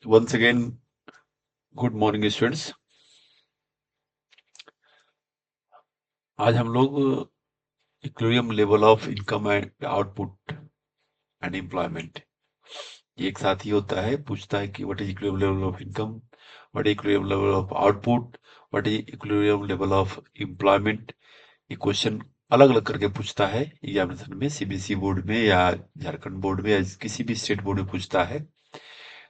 Once again, good morning students. आज हम लोग equilibrium level of income and output and employment ये एक साथ ही होता है। पूछता है कि what is equilibrium level of income, what is equilibrium level of output, what is equilibrium level of employment. ये क्वेश्चन अलग अलग करके पूछता है एग्जामिनेशन में, सीबीएसई बोर्ड में या झारखंड बोर्ड में या किसी भी स्टेट बोर्ड में पूछता है।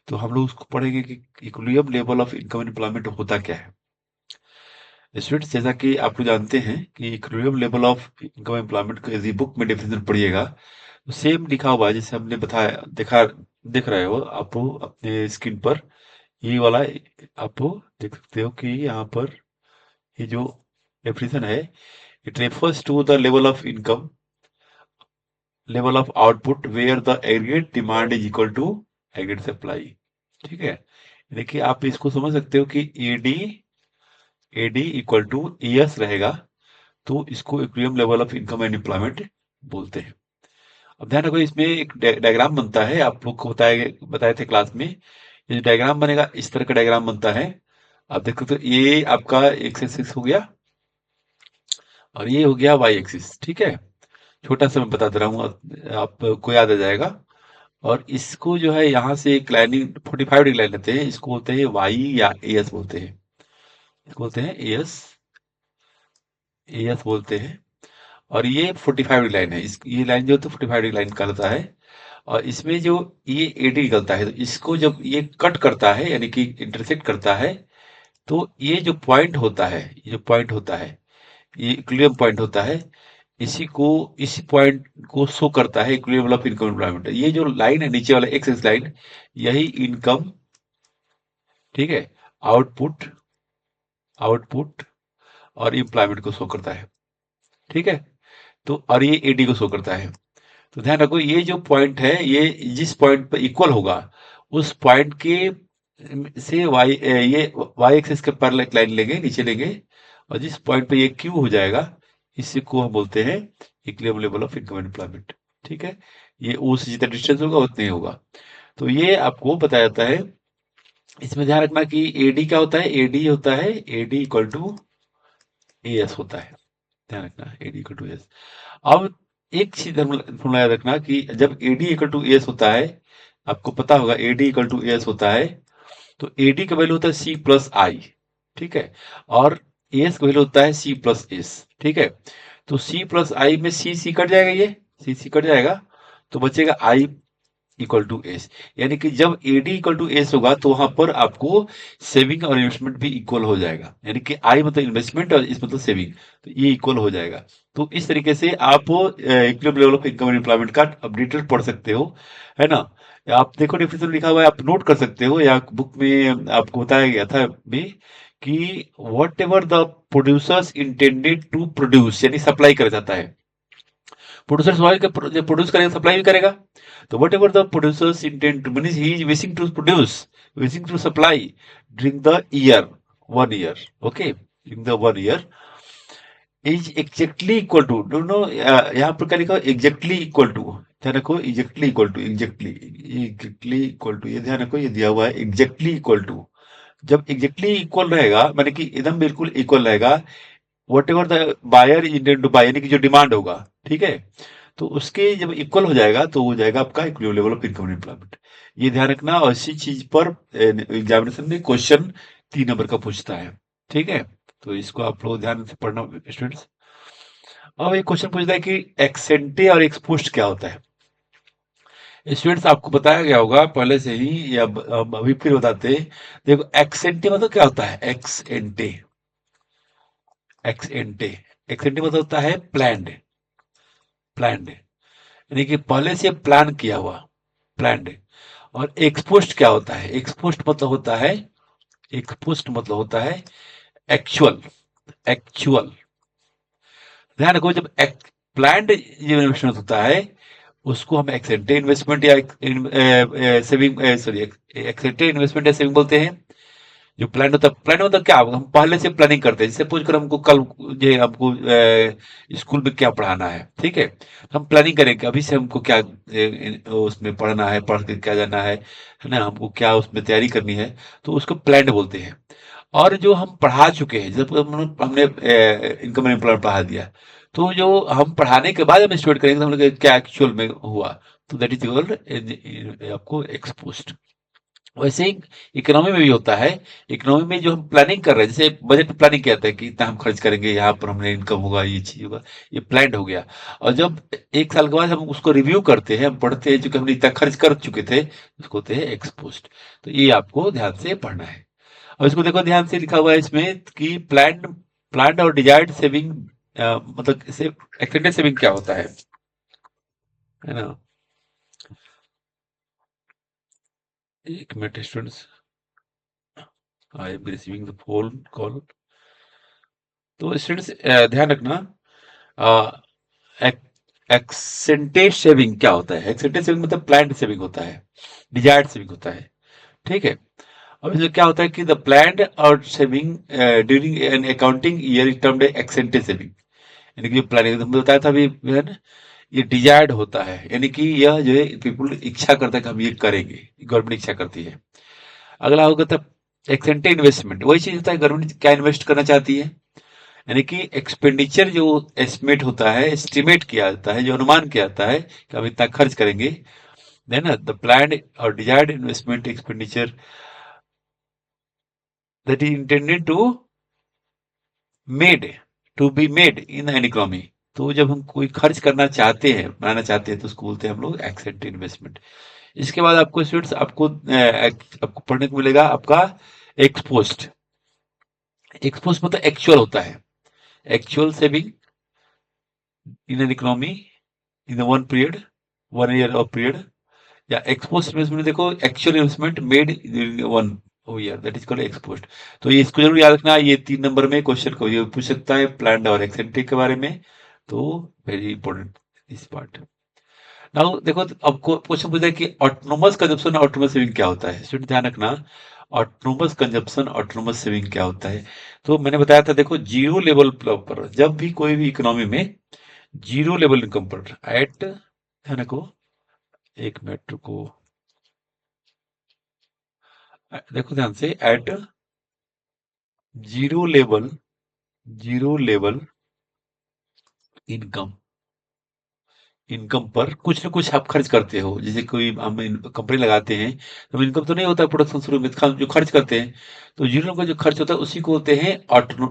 तो हम लोग उसको पढ़ेंगे कि equilibrium level of income and employment होता क्या है। स्टूडेंट्स, जैसा कि आप लोग जानते हैं कि equilibrium level of income employment का यदि बुक में डेफिनेशन पढ़िएगा तो सेम लिखा हुआ है जैसे हमने बताया, देखा देख रहे हो आप अपने स्क्रीन पर। ये वाला आप देख सकते हो कि यहाँ पर ये जो डेफिनेशन है, it refers to the level of income, level of output where the aggregate demand is equal to aggregate supply. ठीक है, देखिए आप इसको समझ सकते हो कि AD AD equal to S रहेगा, तो इसको equilibrium level of income and employment बोलते हैं। अब ध्यान रखो, इसमें एक डायग्राम बनता है, आप लोग को बताए थे क्लास में। ये डायग्राम बनेगा, इस तरह का डायग्राम बनता है। आप देखो तो ये आपका एक्स एक्सिस हो गया और ये हो गया वाई एक्सिस। ठीक है, छोटा सा मैं बता दे रहा हूँ, आपको याद आ जाएगा। और इसको जो है यहाँ से एक लाइनिंग 45 डिग्री लाइन लेते हैं, इसको बोलते हैं वाई या एस बोलते हैं। इसको बोलते हैं एस, एस बोलते हैं। और ये 45 डिग्री लाइन है, इस ये लाइन जो है तो 45 डिग्री लाइन कहलाता है। और इसमें जो ये एडी निकलता है, तो इसको जब ये कट करता है यानी कि इंटरसेक्ट करता है, तो ये जो पॉइंट होता है, ये जो पॉइंट होता है, ये इक्विलिब्रियम पॉइंट होता है। इसी पॉइंट को शो करता है इक्विलिब्रियम ऑफ इनकम एम्प्लॉयमेंट। ये जो लाइन है नीचे वाला एक्स एक्स लाइन, यही इनकम, ठीक है, आउटपुट, आउटपुट और एम्प्लॉयमेंट को शो करता है। ठीक है, तो और ये एडी को शो करता है। तो ध्यान रखो, ये जो पॉइंट है, ये जिस पॉइंट पर इक्वल होगा उस पॉइंट के से ये वाई एक्सिस के पैरेलल एक लाइन लेंगे, नीचे लेंगे। और जिस पॉइंट पे ये क्यू हो जाएगा, इसी को हम बोलते हैं equilibrium level of income and employment. ठीक है, ये उस जितना डिस्टेंस होगा उतना ही होगा। तो ये आपको बताया जाता है। इसमें ध्यान रखना कि एडी क्या होता है, एडी होता है एडी इक्वल टू एस होता है। ध्यान रखना एडी इक्वल टू एस। अब एक चीज फॉर्मूला याद रखना कि जब एडी इक्वल टू एस होता है, आपको पता होगा एडी इक्वल टू एस होता है, तो एडी का वैल्यू होता है सी प्लस आई। ठीक है, और एस का वैल्यू होता है सी प्लस एस। ठीक है, तो सी प्लस आई में सी सी कट जाएगा, ये सी सी कट जाएगा, तो बचेगा आई इक्वल टू एस। यानी कि जब एडी इक्वल टू एस होगा तो वहां पर आपको सेविंग और इन्वेस्टमेंट भी इक्वल हो जाएगा। यानी कि आई मतलब इन्वेस्टमेंट और इस मतलब सेविंग, तो ये इक्वल हो जाएगा। तो इस तरीके से आप equilibrium level of income and employment का अब डिटेल पढ़ सकते हो, है ना। आप देखो डेफिनेशन लिखा हुआ है, आप नोट कर सकते हो, या बुक में आपको बताया गया था भी कि whatever the producers intended to produce, यानी सप्लाई कर जाता है। प्रोड्यूसर सप्लाई प्रोड्यूस करेगा, सप्लाई भी करेगा। तो whatever the producers intent to mean he is wishing to produce, wishing to supply during the year, 1 year, okay, during the 1 year is exactly equal to, दोनों यहाँ पर क्या लिखा है, एग्जैक्टली इक्वल टू। ध्यान रखो, exactly equal to, exactly, exactly equal to, ये ध्यान रखो, ये दिया हुआ है एग्जैक्टली इक्वल टू। जब एग्जैक्टली इक्वल रहेगा माने कि एकदम बिल्कुल इक्वल रहेगा, whatever the buyer intend to buy, यानी कि जो डिमांड होगा, ठीक है, तो उसके जब इक्वल हो जाएगा तो हो जाएगा आपका equilibrium level of income and employment. ये ध्यान रखना, और इसी चीज पर एग्जामिनेशन में क्वेश्चन 3 नंबर का पूछता है। ठीक है, तो इसको आप लोग ध्यान से पढ़ना स्टूडेंट्स। अब एक क्वेश्चन पूछता है कि एक्सेंटे और एक्सपोस्ट क्या होता है। स्टूडेंट्स, आपको बताया गया होगा पहले से ही, या अभी फिर बताते हैं। देखो, एक्सेंटे मतलब क्या होता है, एक्स एंटे, एक्स एंटे, एक्सेंटे मतलब होता है प्लान्ड, प्लान्ड, यानी कि पहले से प्लान किया हुआ, प्लान्ड। और एक्सपोस्ट क्या होता है, एक्सपोस्ट मतलब होता है, एक्सपोस्ट मतलब होता है एक्चुअल, एक्चुअल। ध्यान रखो, जब प्लान्ड इन्वेस्टमेंट होता है उसको हम एक्सेंटे इन्वेस्टमेंट या सेविंग, सॉरी, एक्सेंटे इन्वेस्टमेंट या सेविंग बोलते हैं। जो प्लान होता है क्या, हम पहले से प्लानिंग करते हैं। जैसे सपोज कर हमको कल जो है हमको स्कूल में क्या पढ़ाना है, ठीक है, तो हम प्लानिंग करेंगे अभी से हमको क्या उसमें पढ़ना है, पढ़ के क्या जाना है ना, हमको क्या उसमें तैयारी करनी है, तो उसको प्लान बोलते हैं। और जो हम पढ़ा चुके हैं, जब हमने इनकम एम्प्लॉयमेंट पढ़ा दिया, तो जो हम पढ़ाने के बाद हम स्टूडेंट करेंगे तो हम लोग क्या एक्चुअल में हुआ, तो दैट इज आपको एक्सपोज्ड। वैसे ही इकोनॉमी में भी होता है। इकोनॉमी में जो हम प्लानिंग कर रहे हैं, जैसे बजट प्लानिंग क्या होता है कि इतना हम खर्च करेंगे, यहाँ पर हमने इनकम होगा, ये चीज होगा, ये प्लान हो गया। और जब एक साल के बाद हम उसको रिव्यू करते हैं, हम पढ़ते हैं, जो कि हमने इतना खर्च कर चुके थे, उसको होते हैं एक्सपोज्ड। तो ये आपको ध्यान से पढ़ना है। और इसको देखो ध्यान से, लिखा हुआ है इसमें कि प्लान्ड प्लान्ड और डिजायर्ड सेविंग, मतलब इसे एक्सटेंडेड सेविंग क्या होता है ना। एक minute students, I am receiving the phone call. तो स्टूडेंट्स ध्यान रखना, एक्सेंटेज सेविंग क्या होता है। एक्सेंटेज सेविंग मतलब प्लान्ड सेविंग होता है, डिजायर्ड सेविंग होता है, ठीक है। अब इसमें क्या होता है कि द प्लान्ड और saving during an accounting year is termed ex ante saving. यानी कि प्लानिंग हमने बताया था अभी, जो है ना, ये डिजायर्ड होता है, यानी कि यह जो है पीपुल इच्छा करता है कि हम ये करेंगे, गवर्नमेंट इच्छा करती है। अगला होगा था एक्सेंटे इन्वेस्टमेंट, वही चीज होता है गवर्नमेंट क्या इन्वेस्ट करना चाहती है, यानी कि एक्सपेंडिचर जो एस्टिमेट होता है, एस्टिमेट किया जाता है, जो अनुमान किया जाता है कि हम इतना खर्च करेंगे, देन द प्लान्ड और desired investment expenditure that is intended made to be made in an economy. तो जब हम कोई खर्च करना चाहते हैं, बनाना चाहते हैं, तो उसको बोलते हैं हम लोग एक्सेंट इन्वेस्टमेंट। इसके बाद आपको स्टूडेंट्स आपको पढ़ने को मिलेगा आपका एक्सपोस्ट। एक्सपोस्ट मतलब एक्चुअल होता है, actual saving in an economy in one period, one year of period. या एक्सपोस्ट इन्वेस्टमेंट देखो, actual investment made in one year, that is called ex post. तो ये इसको जरूर याद रखना, ये 3 नंबर में क्वेश्चन को ये पूछ सकता है प्लान्ड और एक्सेंट्रिक के बारे में। तो वेरी इंपॉर्टेंट इस पार्ट। नाउ देखो, तो अब क्वेश्चन पूछा है कि ऑटोनोमस कंजप्शन और ऑटोनोमस सेविंग क्या होता है। स्टूडेंट ध्यान रखना, ऑटोनोमस कंजप्शन ऑटोनोमस सेविंग क्या होता है। तो मैंने बताया था, देखो जीरो लेवल पर जब भी कोई भी इकोनॉमी में जीरो लेवल इनकम पर एट, ध्यान रखो, एक मिनट को, देखो ध्यान से, at zero level, zero level income, income पर कुछ ना कुछ आप खर्च करते हो। जैसे कोई हम कंपनी लगाते हैं, तो इनकम तो नहीं होता प्रोडक्शन शुरू में, जो खर्च करते हैं, तो जीरो का जो खर्च होता है उसी को होते हैं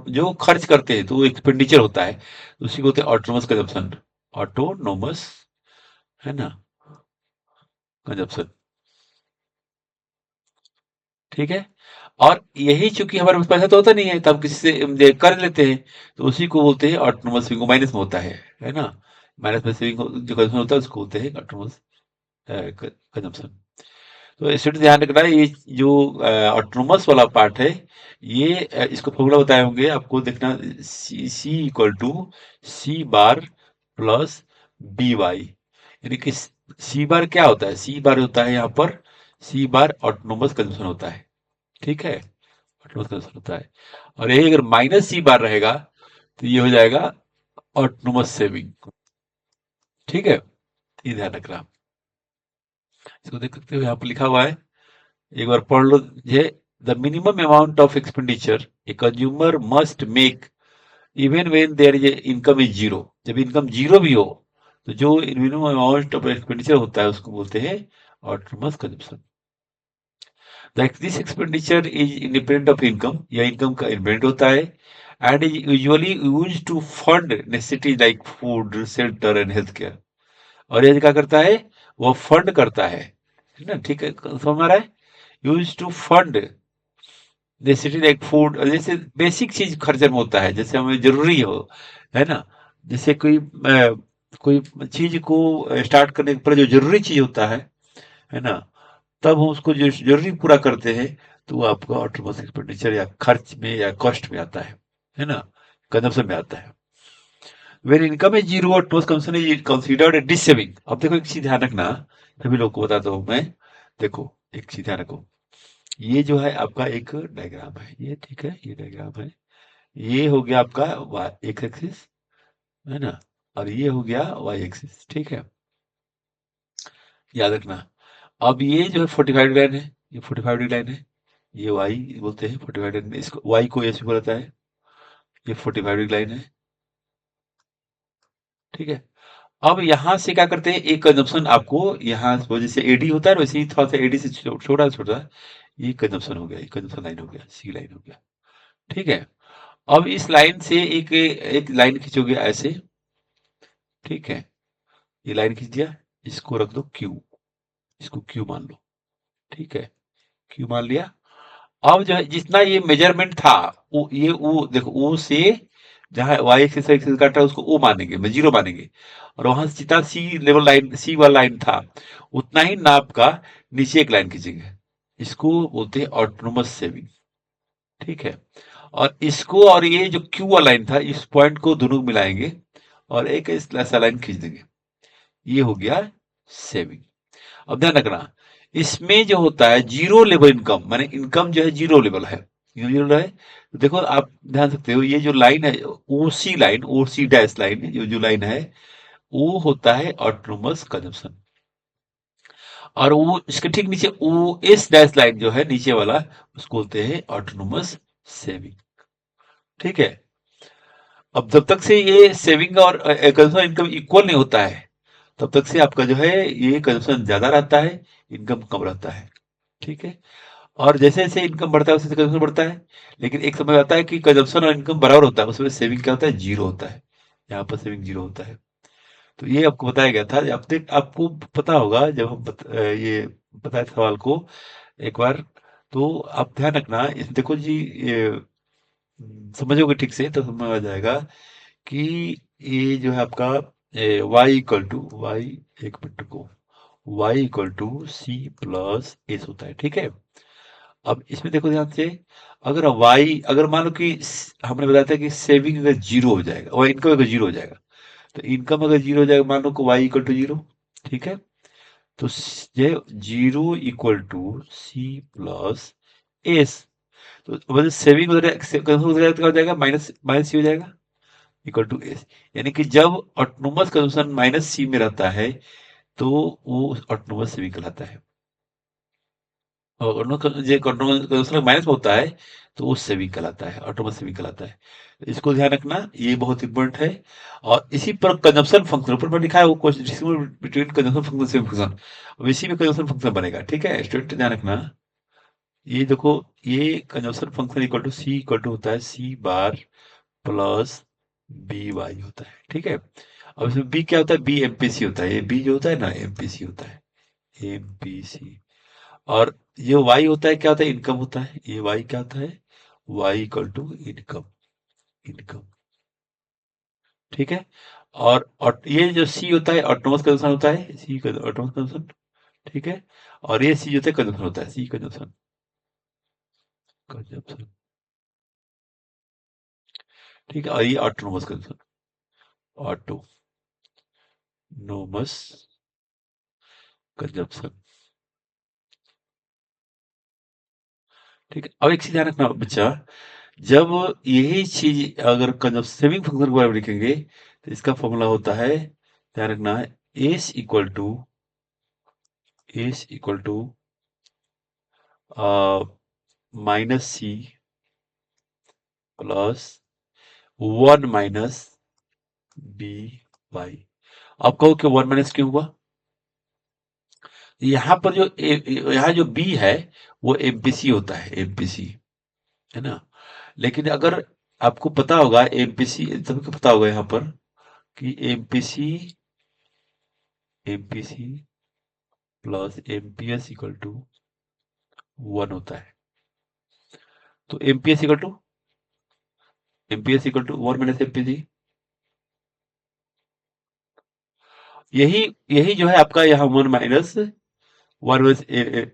जो खर्च करते हैं, तो वो एक्सपेंडिचर होता है, उसी को होते हैं ऑटोनोमस कंजप्शन, ऑटोनोमस, है ना, कंजप्शन, ठीक है। और यही चूंकि हमारे पास पैसा तो होता नहीं है, तो हम किसी से कर लेते हैं, तो उसी को बोलते हैं ऑटोनोमस सेविंग, माइनस में होता है ना। माइनस में सेविंग जो कंजप्शन होता है उसको बोलते हैं ऑटोनोमस कंजप्शन। तो स्टूडेंट ध्यान रखना, ये जो ऑटोनोमस वाला पार्ट है, ये इसको फॉर्मूला बताए होंगे आपको, देखना, C C equal to C bar plus B Y. यानी कि सी बार क्या होता है, सी बार होता है यहाँ पर, सी बार ऑटोनोमस कंजप्शन होता है, ठीक है, ऑटोनोमस कंजप्शन होता है। और यही अगर माइनस सी बार रहेगा, तो ये हो जाएगा ऑटोनोमस सेविंग, ठीक है। ये ध्यान रखना, इसको देख सकते हो यहाँ पर लिखा हुआ है, एक बार पढ़ लो। ये the minimum amount of expenditure a consumer must make even when there is income is zero. जब इनकम जीरो भी हो, तो जो मिनिमम अमाउंट ऑफ एक्सपेंडिचर होता है उसको बोलते हैं autonomous consumption. This expenditure is independent of income, या इनकम का इंडिपेंडेंट होता है, and is usually use to fund necessities like food, shelter and health care. और ये क्या करता है, वो फंड करता है ना, ठीक है, समझ आ रहा है, use to fund necessity like food, जैसे बेसिक चीज खर्चे में होता है, जैसे हमें जरूरी हो, है ना। जैसे कोई चीज को स्टार्ट करने पर जो जरूरी चीज होता है ना, तब हम उसको जो जरूरी पूरा करते हैं, तो वो आपका ऑटोमोस एक्सपेंडिचर या खर्च में या कॉस्ट में आता है ना, कंजम्पशन में आता है। वेन इनकम है zero, autonomous consumption is considered a dissaving. अब देखो एक चीज ध्यान रखना, सभी लोग को बताता हूं मैं, देखो एक चीज ध्यान रखो, ये जो है आपका एक डायग्राम है, ये ठीक है, ये डायग्राम है। ये हो गया आपका एक्स एक्सिस, है ना, और ये हो गया वाई एक्सिस, ठीक है, याद रखना। अब ये जो है 45 डिग्री लाइन है, ये 45 डिग्री लाइन है, ये वाई बोलते हैं 45 डिग्री, इसको वाई को ऐसे बोला जाता है, ये 45 डिग्री लाइन है, ठीक है। अब यहाँ से क्या करते हैं, एक कंजम्पशन आपको यहाँ जैसे एडी होता है ना, वैसे ही थोड़ा सा एडी से छोटा छोटा ये कंजम्पशन हो गया, ये कंजम्पशन लाइन हो गया, सी लाइन हो गया, ठीक है। अब इस लाइन से एक एक लाइन खींचोगे ऐसे, ठीक है, ये लाइन खींच दिया, इसको रख दो क्यू, इसको क्यू मान लो, ठीक है, क्यू मान लिया। अब जो है जितना ये मेजरमेंट था, वो देखो, ओ से जहां वाई एक्सिस एक्सिस काटा है उसको ओ मानेंगे, मैं जीरो मानेंगे, और वहां से जितना सी लेवल लाइन, सी वाला लाइन था, उतना ही नाप का नीचे एक लाइन खींचेंगे, इसको बोलते हैं ऑटोनोमस सेविंग, ठीक है। और इसको और ये जो क्यू वाला लाइन था, इस पॉइंट को दोनों को मिलाएंगे और एक ऐसा लाइन खींच देंगे, ये हो गया सेविंग। अब ध्यान रखना, इसमें जो होता है जीरो लेवल इनकम, माने इनकम जो है जीरो लेवल है, जीरो लेवल है, तो देखो आप ध्यान सकते हो, ये जो लाइन है ओसी लाइन, ओसी डैश लाइन, जो जो लाइन है वो होता है ऑटोनोमस कंजम्पशन, और वो इसके ठीक नीचे ओ एस डैश लाइन जो है नीचे वाला, उसको बोलते हैं ऑटोनोमस सेविंग, ठीक है। अब जब तक से ये सेविंग और कंजम्पशन इनकम इक्वल नहीं होता है, तब तक से आपका जो है ये कंजम्पशन ज्यादा रहता है, इनकम कम रहता है, ठीक है। और जैसे-जैसे इनकम बढ़ता है, वैसे कंजम्पशन बढ़ता है। लेकिन एक समय आता है कि कंजम्पशन और इनकम बराबर होता है, उसमें सेविंग क्या होता है, जीरो होता है। यहाँ पर सेविंग जीरो होता है। तो ये आपको बताया गया था, आपने आपको पता होगा जब हम ये बताए सवाल को एक बार, तो आप ध्यान रखना, इस देखो जी, ये समझोगे ठीक से तो समझ आ जाएगा कि ये जो है आपका वाई इक्वल टू वाई, एक मिनट को, Y equal to C plus S होता है, ठीक है। अब इसमें देखो ध्यान से, अगर y, अगर मान लो कि हमने बताया था कि सेविंग अगर जीरो हो जाएगा और इनकम अगर जीरो हो जाएगा, तो इनकम अगर जीरो हो जाएगा, मान लो कि y इक्वल टू जीरो, ठीक है, तो ये zero equal to C plus S, तो मतलब सेविंग हो जाएगा, तो क्या हो जाएगा, माइनस माइनस सी हो जाएगा, इक्वल टू एस, यानी कि जब ऑटोनोमस कंजम्पशन माइनस सी में रहता है, तो वो ऑटोनोमस सेविंग कहलाता है, और जे कंट्रोल माइनस में होता है, तो वो सेविंग कहलाता है, ऑटोमस सेविंग कहलाता है। तो इसको ध्यान रखना, ये बहुत इंपॉर्टेंट है। और इसी पर कंजम्पशन फंक्शन ऊपर पर लिखा है, वो question between consumption function saving function, अब इसी में कंजम्पशन फंक्शन बनेगा, ठीक है स्टूडेंट, ध्यान रखना। ये देखो, ये consumption function equal to C, equal to होता है C bar plus B Y होता है, ठीक है। अब इसमें बी क्या होता है, बी एमपीसी होता है, ये बी जो होता है ना एमपीसी होता है, एमपीसी। और ये y होता है, क्या होता है, इनकम होता है, ये y क्या होता है, y equal to income, income, ठीक है। और ये जो c होता है ऑटोनोमस कंजम्पशन होता है, c ऑटोनोमस कंजम्पशन, ठीक है। और ये c होता है कंजम्पशन होता है, c कंजम्पशन, कंजम्पशन, ठीक है। और ये ऑटोनोमस कंजम्पशन, ऑटोनोमस कंजम्पशन, ठीक है। अब एक चीज ध्यान रखना बच्चा, जब यही चीज अगर सेविंग फंक्शन के बारे में लिखेंगे, तो इसका फॉर्मूला होता है, ध्यान रखना, S equal to, S equal to minus C plus one minus b Y. आप कहो कि वन माइनस क्यों हुआ, यहाँ पर जो यहाँ जो बी है वो एमपीसी होता है, एमपीसी, है ना। लेकिन अगर आपको पता होगा एमपीसी, सबको पता होगा यहाँ पर कि MPC, MPC plus MPS equal to one होता है, तो MPS equal to, MPS equal to one minus MPC, यही यही जो है आपका यहाँ one minus, one minus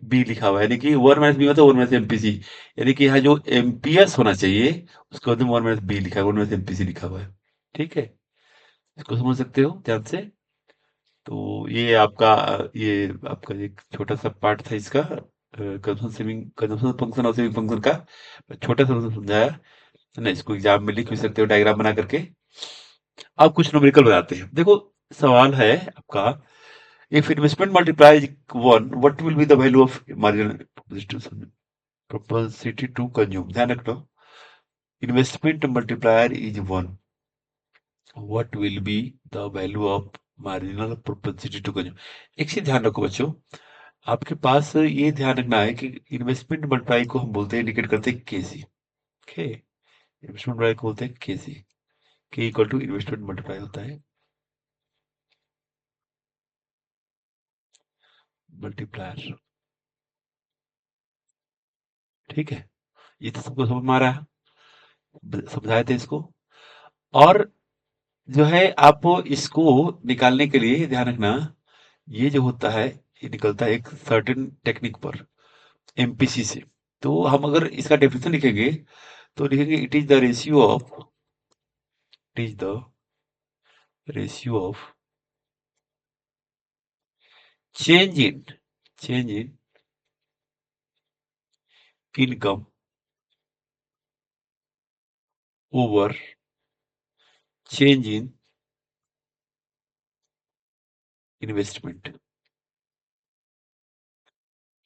b लिखा हुआ है, यानी कि वन माइनस बी मतलब वन माइनस एमपीसी, यानी कि यहाँ जो एमपीएस होना चाहिए उसका मतलब वन माइनस बी लिखा है, वन माइनस एमपीसी लिखा हुआ है, ठीक है। इसको समझ सकते हो ध्यान से। तो ये आपका एक छोटा सा पार्ट था इसका, कंजम्पशन फंक्शन और सेविंग फंक्शन का छोटा सा समझाया है ना। इसको एग्जाम में लिख भी सकते हो डायग्राम बना करके। अब कुछ न्यूमेरिकल बनाते हैं। देखो, सवाल है आपका, if investment multiplies 1 what will be the value of marginal propensity to consume। ध्यान रखना, investment multiplier is 1, what will be the value of marginal propensity to consume. एक चीज ध्यान रखो बच्चों, आपके पास ये ध्यान रखना है कि इन्वेस्टमेंट मल्टीप्लाई को हम बोलते हैं, इंडिकेट करते हैं केसी। ओके, इन्वेस्टमेंट मल्टीप्लाई को बोलते हैं केसी। के इक्वल टू इन्वेस्टमेंट मल्टीप्लाई होता है मल्टीप्लायर। ठीक है, ये तो सबको समझ में आ रहा है, समझाए थे इसको। और जो है आप इसको निकालने के लिए ध्यान रखना, ये जो होता है ये निकलता है एक सर्टेन टेक्निक पर, एमपीसी से। तो हम अगर इसका डेफिनेशन लिखेंगे तो लिखेंगे it is the ratio of change in change in income over change in investment.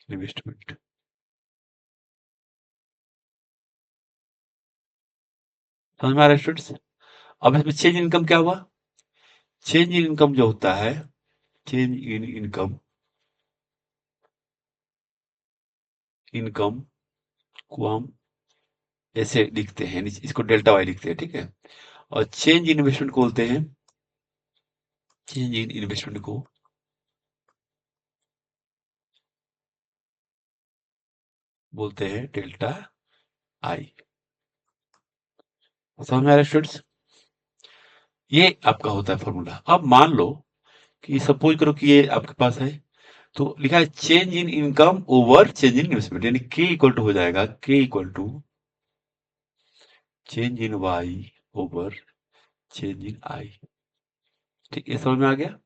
Investment समझ में आ रहा है स्टूडेंट्स? अब इसमें चेंज इनकम क्या हुआ? चेंज इन इनकम जो होता है, चेंज इन इनकम, इनकम को हम ऐसे लिखते हैं, इसको डेल्टा वाई लिखते हैं, ठीक है। और चेंज इन्वेस्टमेंट को बोलते हैं, चेंज इन इन्वेस्टमेंट को बोलते हैं डेल्टा आई। समझ में आ रहा है स्टूडेंट्स? ये आपका होता है फॉर्मूला। अब मान लो कि सपोज करो कि ये आपके पास है, तो लिखा है change in income over change in investment, यानी के इक्वल टू हो जाएगा, K equal to change in Y over change in I. ठीक, ये समझ में आ गया।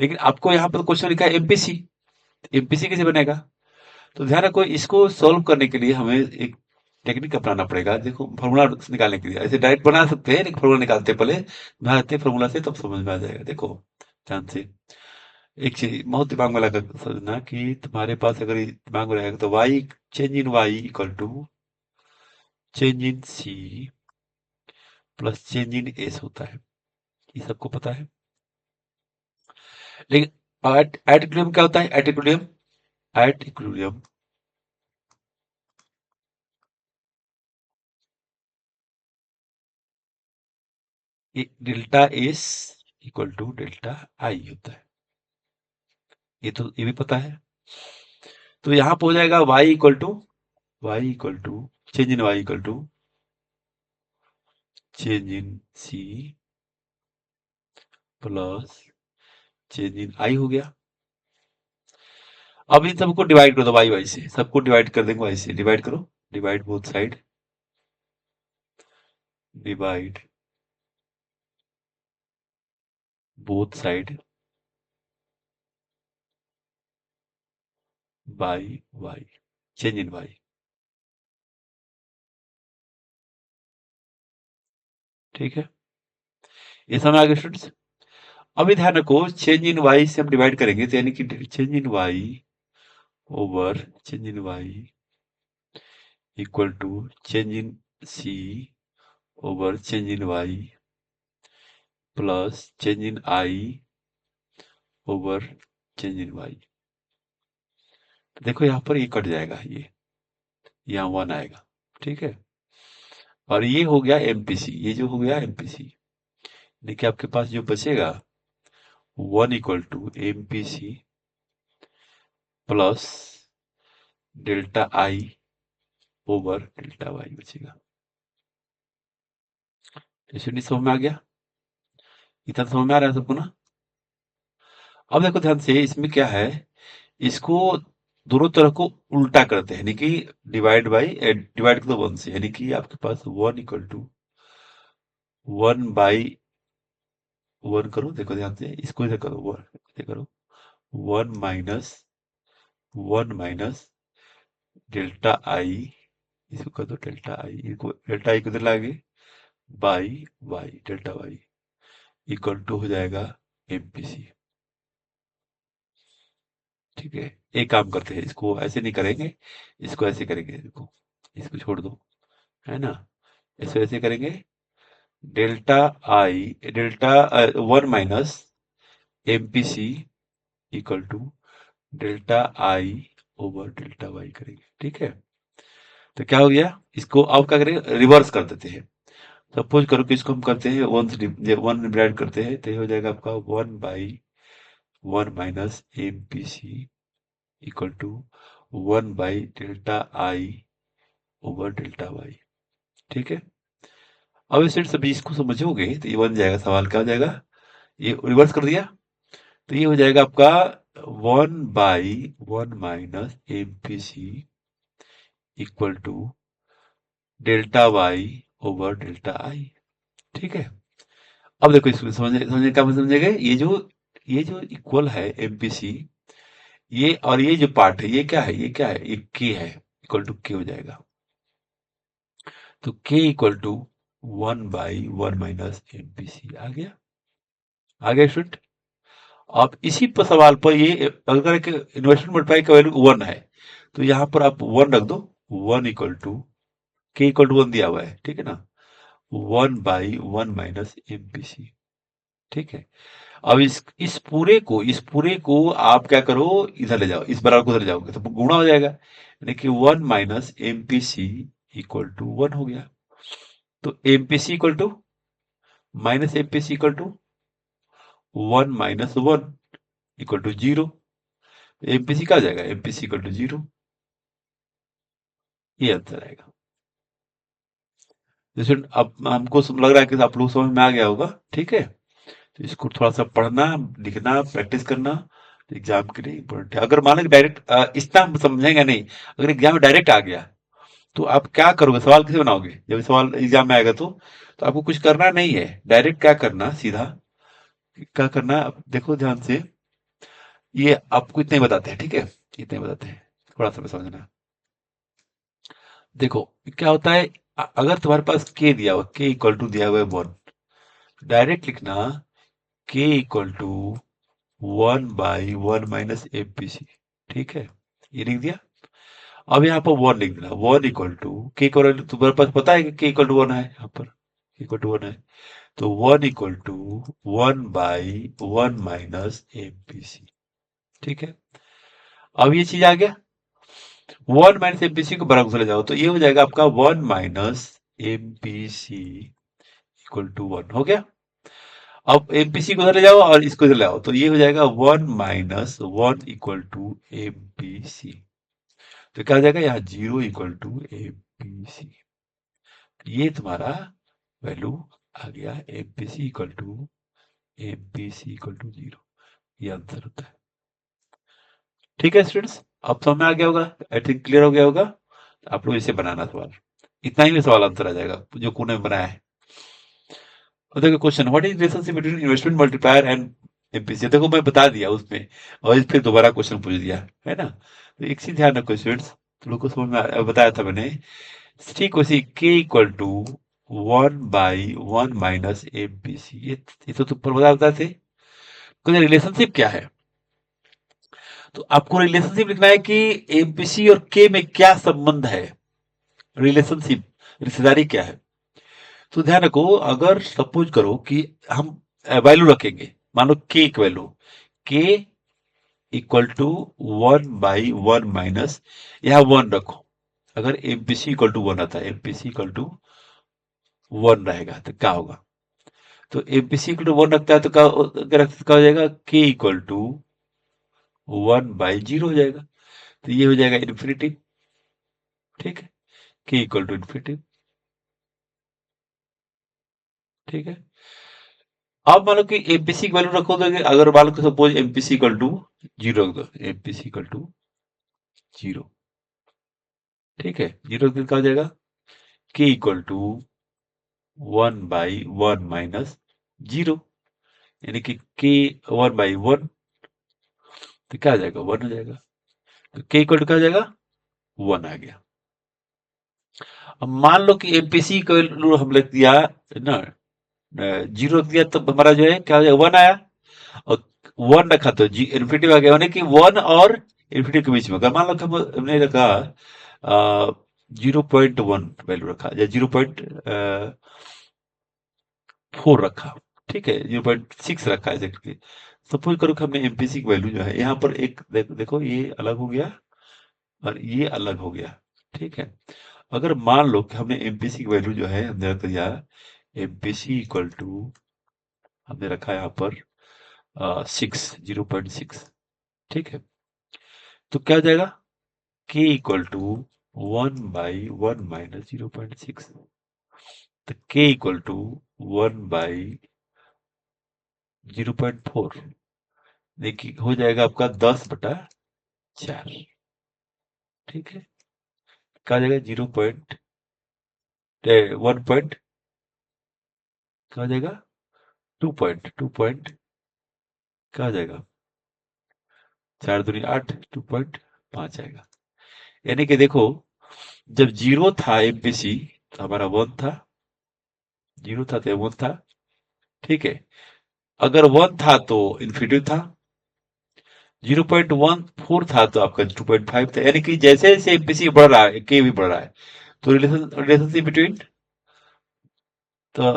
लेकिन आपको यहाँ पर क्वेश्चन लिखा है एमपीसी, एमपीसी कैसे बनेगा? तो ध्यान रखो, इसको सॉल्व करने के लिए हमें एक टेक्निक अपनाना पड़ेगा। देखो, फॉर्मूला निकालने के लिए ऐसे डायरेक्ट बना सकते हैं, लेकिन फॉर्मूला निकालते हैं पहले, बनाते हैं फॉर्मूला से, तब समझ में आ जाएगा। देखो ध्यान से, एक चीज बहुत दिमाग में लगा समझना कि तुम्हारे पास अगर ये दिमाग में रहेगा तो Y, change in Y equal to change in C plus change in S होता है। ये सबको पता है। लेकिन एट इक्विलिब्रियम क्या होता है? At equilibrium delta S equal to delta I होता है। ये तो ये भी पता है। तो यहाँ पे हो जाएगा y equal to change in y equal to change in C plus change in I हो गया। अब इन सबको डिवाइड कर दो y y से, सबको डिवाइड कर देंगे y से, डिवाइड करो, divide both side, divide both side by y, change in y। ठीक है, ये समझ आ गया स्टूडेंट्स? अभी ध्यान रखो, चेंज इन y से हम डिवाइड करेंगे तो यानी कि change in y over change in y equal to change in c over change in y plus change in i over change in y। तो देखो यहाँ पर ये कट जाएगा, ये यहाँ 1 आएगा। ठीक है, और ये हो गया एमपीसी, ये जो हो गया एमपीसी। देखिए आपके पास जो बचेगा 1 equal to MPC plus delta I over delta Y बचेगा। तो समझ में आ गया? इतना समझ में आ रहा है सबको ना? अब देखो ध्यान से, इसमें क्या है, इसको दोनों तरफ को उल्टा करते हैं, यानी कि डिवाइड बाई, डिवाइड कर दो 1 से, यानी कि आपके पास 1 इक्वल टू 1 बाई 1 करो। देखो ध्यान से, इसको इधर करो, 1 इधर करो, 1 माइनस 1 माइनस डेल्टा आई, इसको कर दो डेल्टा आई, इसको डेल्टा आई किधर लागे, by Y, delta Y equal to हो जाएगा एमपीसी। ठीक है, एक काम करते हैं, इसको ऐसे नहीं करेंगे, इसको ऐसे करेंगे, देखो इसको छोड़ दो, है ना, इसको ऐसे करेंगे, delta I, delta 1 minus MPC equal to delta I over delta Y करेंगे। ठीक है, तो क्या हो गया, इसको अब क्या करेंगे, रिवर्स कर देते हैं। सपोज करो कि इसको हम करते हैं 1 से 1 डिवाइड करते हैं, तो ये हो जाएगा आपका 1/1 minus M P C equal to 1/डेल्टा आई ओवर डेल्टा वाई। ठीक है, अब इसे सभी इसको समझोगे तो ये बन जाएगा, सवाल क्या हो जाएगा, ये रिवर्स कर दिया तो ये हो जाएगा आपका 1/1 minus M P C equal to delta Y over delta I. ठीक है, अब देखो इसको समझे समझे क्या समझेंगे, ये जो इक्वल है एमपीसी, ये और ये जो पार्ट है ये क्या है, ये क्या है, ये के है, इक्वल टू के हो जाएगा। तो के इक्वल टू 1/1 माइनस एमपीसी आ गया, आ गया स्टूडेंट। आप इसी पर सवाल पर ये अगर एक इन्वेस्टमेंट मल्टीप्लाई का वैल्यू 1 है तो यहाँ पर आप 1 रख दो, 1 इक्वल टू के इक्वल टू 1 दिया हुआ है, ठीक है ना, 1/1 माइनस एमपीसी। ठीक है, अब इस पूरे को आप क्या करो, इधर ले जाओ, इस बराबर को इधर ले जाओगे तो गुणा हो जाएगा, यानी कि 1 माइनस एमपीसी इक्वल टू 1 हो गया। तो MPC equal to minus MPC equal to 1 minus 1 equal to 0। MPC क्या आ जाएगा, एमपीसी इक्वल टू 0, ये आंसर आएगा। जैसे अब हमको लग रहा है कि आप लोग समझ में आ गया होगा। ठीक है, तो इसको थोड़ा सा पढ़ना, लिखना, प्रैक्टिस करना, एग्जाम के लिए इम्पोर्टेंट है। अगर मान लो डायरेक्ट इतना हम समझेंगे नहीं, अगर एग्जाम में डायरेक्ट आ गया तो आप क्या करोगे, सवाल कैसे बनाओगे जब सवाल एग्जाम में आएगा तो आपको कुछ करना नहीं है, डायरेक्ट क्या करना, सीधा क्या करना, अब देखो ध्यान से, ये आपको इतने ही बताते हैं, ठीक है, इतने ही बताते हैं, थोड़ा सा समझना। देखो क्या होता है, अगर तुम्हारे पास के दिया हुआ, के इक्वल टू दिया हुआ है 1, डायरेक्ट लिखना के इक्वल टू 1/1 माइनस एमपीसी। ठीक है, ये लिख दिया। अब यहाँ पर 1 लिख देना, 1 इक्वल टू के इक्वल टू, तुम्हारे पास पता है कि के इक्वल टू 1 है, यहाँ पर इक्वल टू 1 है, तो 1 इक्वल टू 1/1 माइनस एमपीसी। ठीक है, अब ये चीज आ गया, 1 माइनस एमपीसी को बराबर चले जाओ तो ये हो जाएगा आपका 1 माइनस एमपीसी इक्वल टू 1 हो गया। अब एमपीसी को इधर ले जाओ और इसको इधर ले आओ तो ये हो जाएगा 1 माइनस 1 इक्वल टू एमपीसी। तो क्या हो जाएगा, यहाँ 0 इक्वल टू एमपीसी, ये तुम्हारा वैल्यू आ गया, एमपीसी इक्वल टू 0, ये आंसर होता है। ठीक है स्टूडेंट्स, अब समझ में आ गया होगा, आई थिंक क्लियर हो गया होगा। आप लोग इसे बनाना सवाल, इतना ही में सवाल आंसर आ जाएगा जो कोने में बनाया है। और देखो question, what is relationship between investment multiplier and MPC, देखो मैं बता दिया उसमें, और इस पे दोबारा क्वेश्चन पूछ दिया है ना। तो एक चीज ध्यान रखो स्टूडेंट्स, तुम लोग को समझ में बताया था मैंने, ठीक वैसे के इक्वल टू 1/1 माइनस एमपीसी, ये तो तुम पर बताए थे। तो रिलेशनशिप क्या है, तो आपको रिलेशनशिप लिखना है कि एमपीसी और के में क्या संबंध है, रिलेशनशिप, रिश्तेदारी क्या है। तो ध्यान रखो, अगर सपोज करो कि हम वैल्यू रखेंगे, मान लो के एक वैल्यू, के इक्वल टू 1/1 माइनस, यहाँ 1 रखो, अगर एमपीसी इक्वल टू 1 आता है, एमपीसी इक्वल टू 1 रहेगा तो क्या होगा, तो एमपीसी इक्वल टू 1 रखता है तो क्या हो जाएगा, के इक्वल टू 1/0 हो जाएगा, तो ये हो जाएगा इन्फिनिटी। ठीक है, के इक्वल टू इन्फिनिटी। ठीक है, अब मान लो कि एमपीसी की वैल्यू रखो, तो अगर मान लो कि सपोज एमपीसी इक्वल टू 0 रख दो, एमपीसी इक्वल टू 0। ठीक है, 0 रख दो, क्या हो जाएगा, के इक्वल टू 1/1 माइनस 0, यानी कि के 1/1, तो क्या आ जाएगा, 1 हो जाएगा। तो के इक्वल टू क्या हो जाएगा, 1 आ गया। अब मान लो कि एमपीसी को हमने दिया ना, 0 दिया, तो हमारा जो है क्या हो जाएगा, 1 आया। और 1 रखा तो जी इन्फिनिटी आ गया, यानी कि 1 और इन्फिनिटी के बीच में। अगर मान लो कि हमने रखा 0.1 वैल्यू रखा, या 0.4 रखा, ठीक है, 0.6 रखा है एग्जैक्टली। सपोज करो कि हमने एमपीसी की वैल्यू जो है यहाँ पर एक देखो ये अलग हो गया और ये अलग हो गया, ठीक है। अगर मान लो कि हमने एमपीसी की वैल्यू जो है हमने रख दिया एमपीसी इक्वल टू, हमने रखा यहाँ पर 0.6, ठीक है। तो क्या हो जाएगा, के इक्वल टू 1/1 माइनस 0.6। तो के इक्वल टू 1/0.4, देखिए हो जाएगा आपका 10/4, ठीक है। क्या हो जाएगा, 1 पॉइंट, क्या हो जाएगा, 2 पॉइंट क्या हो जाएगा, 4 दूनी 8, 2.5 आएगा। यानी कि देखो, जब 0 था एमपीसी तो हमारा 1 था, 0 था तो 1 था, ठीक है। अगर 1 था तो इन्फिनिटी था, 0.14 था तो आपका 2.5 था। यानी कि जैसे जैसे एमपीसी बढ़ रहा है के भी बढ़ रहा है, तो रिलेशनशिप बिटवीन, तो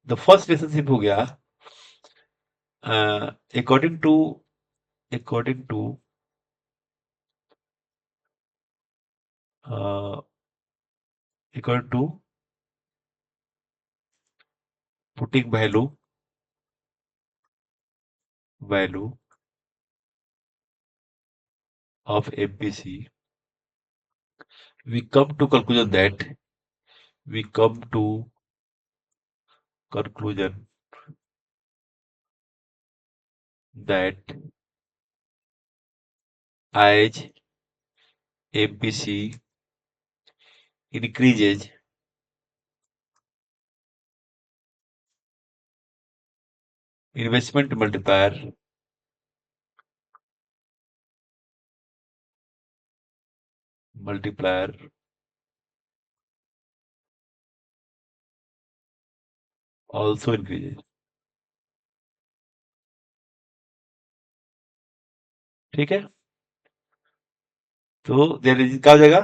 द फर्स्ट रिलेशनशिप हो गया according to, according to according to putting value, value of MPC, we come to conclusion that, we come to conclusion that as MPC increases, investment multiplier also increases, ठीक है। तो there is क्या हो जाएगा,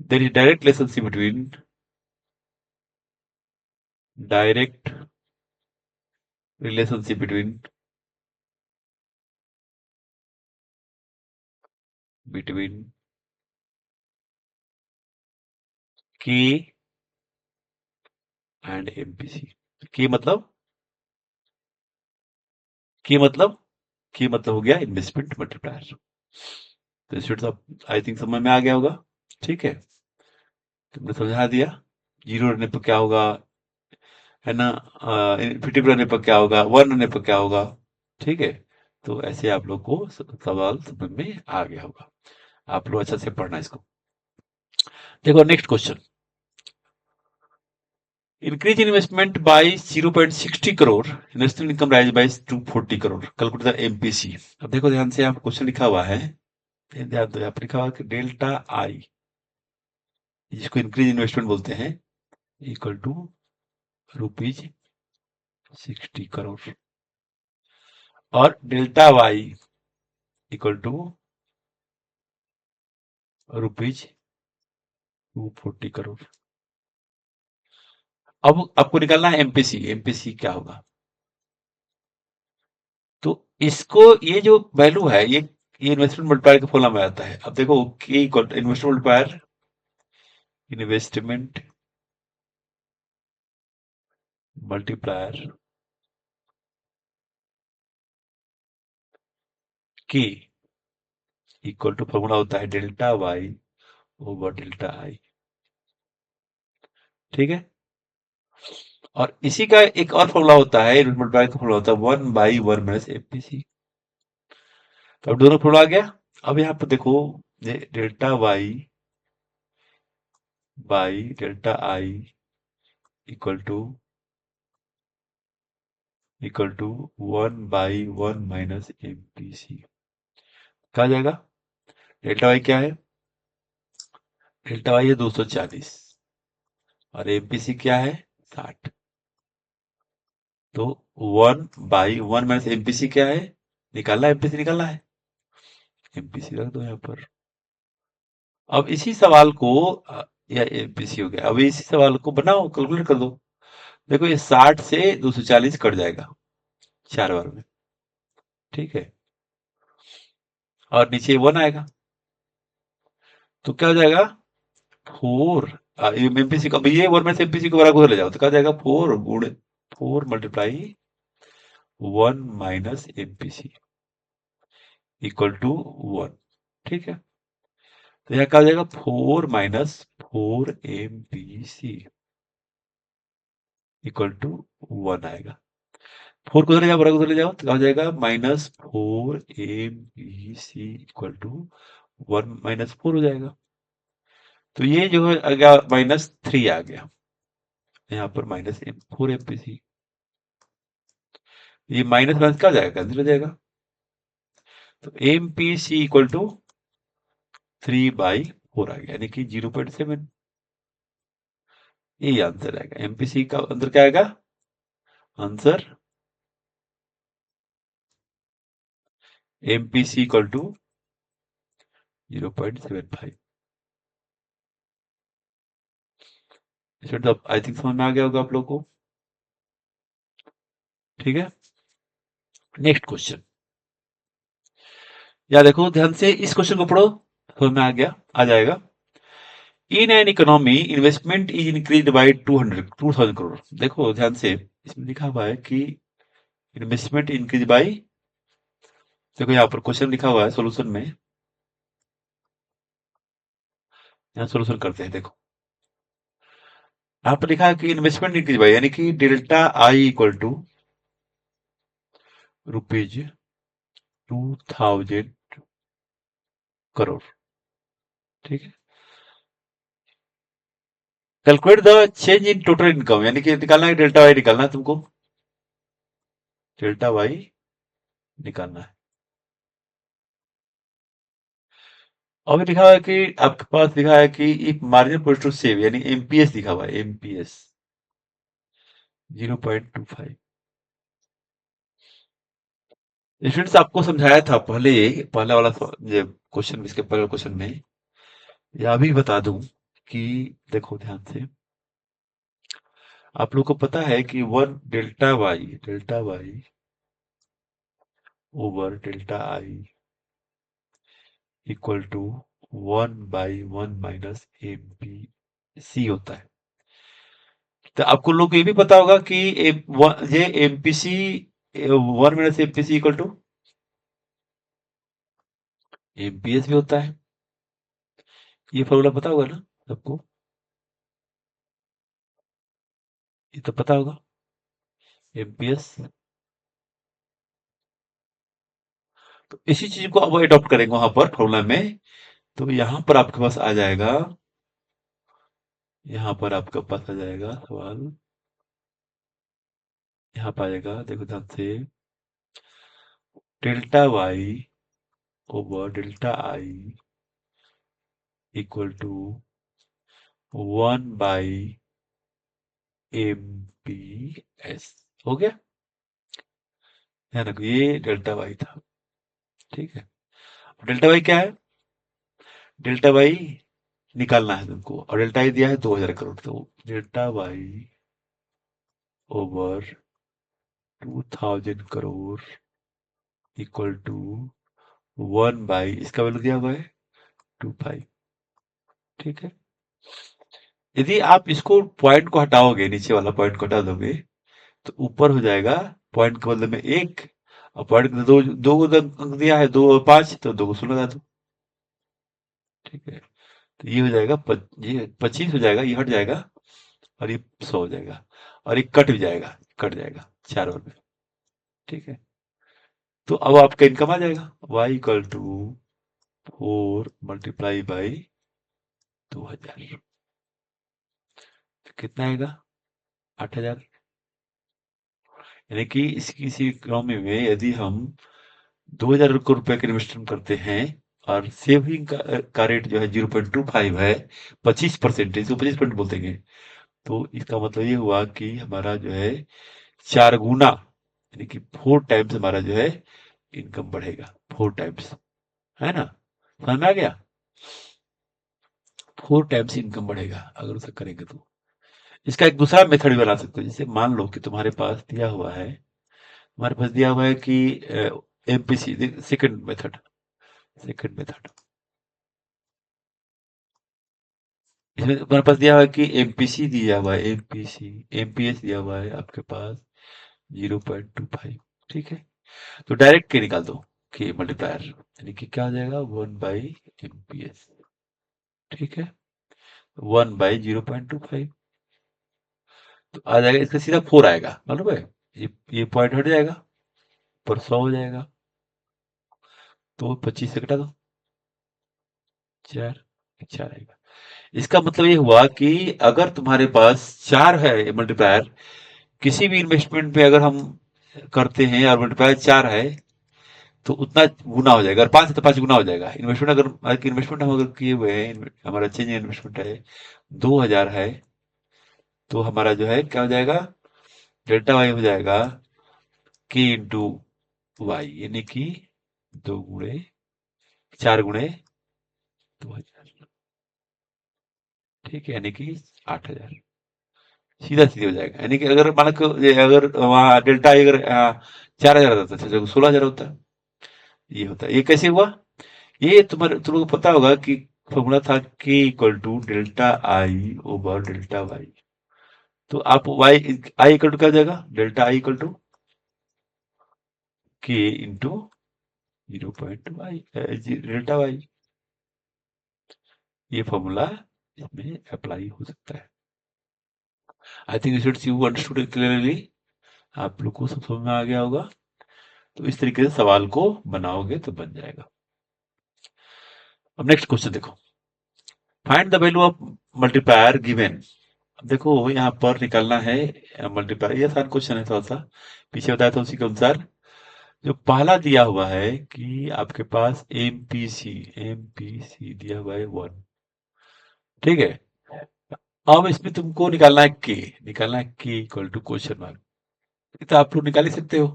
there is direct relationship between, direct relationship between, between K and MPC। K मतलब, K मतलब, K मतलब हो गया इन्वेस्टमेंट मल्टीप्लायर। तो स्टूडेंट्स अब आई थिंक समझ में आ गया होगा, ठीक है। तुमने समझा दिया, 0 रहने पर क्या होगा, है ना, इन्फिनिटी रहने पर क्या होगा, 1 रहने पर क्या होगा, ठीक है। तो ऐसे आप लोग को सवाल समझ में आ गया होगा। आप लोग अच्छा से पढ़ना इसको। देखो next question, increase investment by 0.60 crore, investment income rise by 240 crore, calculate the MPC. अब देखो ध्यान से, यहाँ क्वेश्चन लिखा हुआ है, ध्यान दो, यहाँ पर लिखा हुआ है कि डेल्टा आई, जिसको इंक्रीज इन्वेस्टमेंट बोलते हैं, इक्वल टू ₹60 करोड़, और delta Y equal to ₹240 crore. अब आपको निकालना है एमपीसी, एमपीसी क्या होगा। तो इसको, ये जो वैल्यू है, ये इन्वेस्टमेंट मल्टीप्लायर के फॉर्मूला में आता है। अब देखो K equal investment multiplier, investment multiplier K equal to formula होता है delta Y over delta I, ठीक है। और इसी का एक और फॉर्मूला होता है, इन्वेस्टमेंट मल्टीप्लायर का फॉर्मूला होता है 1/1 माइनस एमपीसी। तो अब दोनों फॉर्मूला आ गया। अब यहाँ पर देखो, delta Y by delta I equal to, equal to 1/1 minus MPC. क्या आ जाएगा? डेल्टा वाई क्या है? डेल्टा वाई है 240 और एमपीसी क्या है? 60। तो 1/1 - एमपीसी क्या है? निकालना है, एमपीसी निकालना है। एमपीसी रख दो यहाँ पर। अब इसी सवाल को या एमपीसी हो गया, अब इसी सवाल को बनाओ, कैलकुलेट कर दो। देखो ये 60 से 240 कट जाएगा 4 बार में, ठीक है, और नीचे 1 आएगा, तो क्या हो जाएगा? 4। एमपीसी का ये 1 - एमपीसी को बराबर ले जाओ, तो क्या हो जाएगा? 4 मल्टीप्लाई 1 - एमपीसी इक्वल टू 1, ठीक है। तो यहाँ क्या हो जाएगा? 4 - 4 एमपीसी इक्वल टू 1 आएगा। 4 को उधर ले जाओ, बराबर उधर ले जाओ, तो क्या हो जाएगा? -4 एमपीसी इक्वल टू 1 - 4 हो जाएगा। तो ये जो है आ गया -3 आ गया, यहाँ पर -4 एमपीसी। ये माइनस माइनस क्या हो जाएगा? कैंसिल हो जाएगा। तो एमपीसी इक्वल टू 3/4 आ गया, यानी कि 0.7। यही आंसर आएगा। एमपीसी का आंसर क्या आएगा? Answer MPC equal to 0.75। तो आई थिंक समझ में आ गया होगा आप लोग को, ठीक है। नेक्स्ट क्वेश्चन, या देखो ध्यान से इस क्वेश्चन को पढ़ो, समझ में आ गया, आ जाएगा। इन an economy investment is increase by 2000 crore. देखो ध्यान से, इसमें लिखा हुआ है कि इन्वेस्टमेंट इंक्रीज बाय, देखो यहाँ पर क्वेश्चन लिखा हुआ है सोल्यूशन में, यहाँ सोल्यूशन करते हैं। देखो यहाँ पर लिखा है कि इन्वेस्टमेंट इंक्रीज बाय, यानी कि delta I equal to rupees 2000 crore, ठीक है। Calculate the change in total income, यानी कि निकालना है डेल्टा वाई, निकालना है तुमको, डेल्टा वाई निकालना है। अभी लिखा हुआ है कि आपके पास लिखा है कि एक मार्जिन फॉर टू सेव, यानी एमपीएस लिखा हुआ है, एमपीएस 0.25। स्टूडेंट्स आपको समझाया था पहले, पहला वाला क्वेश्चन, इसके पहले क्वेश्चन में, या अभी बता दूं कि देखो ध्यान से, आप लोग को पता है कि 1 delta Y over delta I equal to 1/1 - MPC होता है। तो आपको लोग को ये भी पता होगा कि ये MPC 1 - MPC equal to MPS भी होता है। ये फॉर्मूला पता होगा ना सबको, ये तो पता होगा, एमपीएस। तो इसी चीज को अब अडॉप्ट करेंगे वहां पर फॉर्मूला में, तो यहां पर आपके पास आ जाएगा, यहां पर आपके पास आ जाएगा सवाल, यहाँ पर आ जाएगा, देखो ध्यान से, delta Y over delta I equal to 1/एमपीएस हो गया। ध्यान रखो ये डेल्टा वाई था, ठीक है। डेल्टा वाई क्या है? डेल्टा वाई निकालना है तुमको, और डेल्टा आई दिया है 2000 करोड़, तो delta Y over 2000 crore equal to 1 इसका वैल्यू दिया हुआ है 25, ठीक है। यदि आप इसको पॉइंट को हटाओगे, नीचे वाला पॉइंट को हटा दोगे, तो ऊपर हो जाएगा पॉइंट के बदले में 1, और पॉइंट दो दो अंक दिया है, 2 और 5, तो 2 को 16 लगा दो, ठीक है। तो ये हो जाएगा ये 25 हो जाएगा, ये हट जाएगा, और ये 100 हो जाएगा, और ये कट भी जाएगा, कट जाएगा 4 और में, ठीक है। तो अब आपका इनकम आ जाएगा, y equal to 4 multiply by 2000, तो कितना आएगा? 8000। यानी कि इसी इकोनॉमी में यदि हम ₹2000 का इन्वेस्टमेंट करते हैं और सेविंग का रेट जो है 0.25 है, 25%, इसको 25% बोलते हैं। तो इसका मतलब ये हुआ कि हमारा जो है 4 गुना, यानी कि 4 टाइम्स हमारा जो है इनकम बढ़ेगा, 4 टाइम्स, है ना? समझ में आ गया? 4 टाइम्स इनकम बढ़ेगा अगर उसे करेंगे तो। इसका एक दूसरा मेथड भी बना सकते हो। जैसे मान लो कि तुम्हारे पास दिया हुआ है, हमारे पास दिया हुआ है कि एमपीसी, सेकंड मेथड, इसमें तुम्हारे पास दिया हुआ है कि एमपीसी दिया हुआ है, एमपीसी, एमपीएस दिया हुआ है आपके पास 0.25, ठीक है? तो डायरेक्ट के निकाल दो, के मल्टीप्लायर, यानी कि क्या हो जाएगा 1/एमपीएस, ठीक है? 1/0.25, तो आ जाएगा, इसका सीधा 4 आएगा, मालूम है? ये पॉइंट हट जाएगा, पर 100 हो जाएगा, तो 25 से घटा दो, 4, 4 आएगा। इसका मतलब ये हुआ कि अगर तुम्हारे पास 4 है मल्टीप्लायर, किसी भी इन्वेस्टमेंट पे अगर हम करते हैं और मल्टीप्लायर 4 है, तो उतना गुना हो जाएगा, और 5 है तो 5 गुना हो जाएगा। इन्वेस्टमेंट हम अगर किए हुए हैं, हमारा चेंज इन्वेस्टमेंट है 2000 है, तो हमारा जो है क्या हो जाएगा, डेल्टा वाई हो जाएगा के इंटू वाई, यानी कि 4 गुणे 2000, ठीक है, यानी कि 8000, सीधा सीधे हो जाएगा। यानी कि अगर माना कि अगर वहाँ डेल्टा अगर 4000 होता है तो 16,000 होता है। ये होता है। ये कैसे हुआ? ये तुम लोग को पता होगा कि फॉर्मूला था K equal to delta I over delta Y. तो आप वाई आई इक्वल टू क्या हो जाएगा, delta I equal to K into 0.वाई, डेल्टा वाई। ये फॉर्मूला इसमें अप्लाई हो सकता है। I think you understood clearly. आप लोग को सब समझ में आ गया होगा। तो इस तरीके से सवाल को बनाओगे तो बन जाएगा। अब नेक्स्ट क्वेश्चन देखो, find the value of multiplier given. अब देखो यहाँ पर निकालना है मल्टीप्लायर। ये आसान क्वेश्चन है, थोड़ा सा पीछे बताया था उसी के अनुसार। जो पहला दिया हुआ है कि आपके पास एमपीसी दिया हुआ है 1, ठीक है? अब इसमें तुमको निकालना है के इक्वल टू क्वेश्चन मार्क। ये तो आप लोग निकाल ही सकते हो,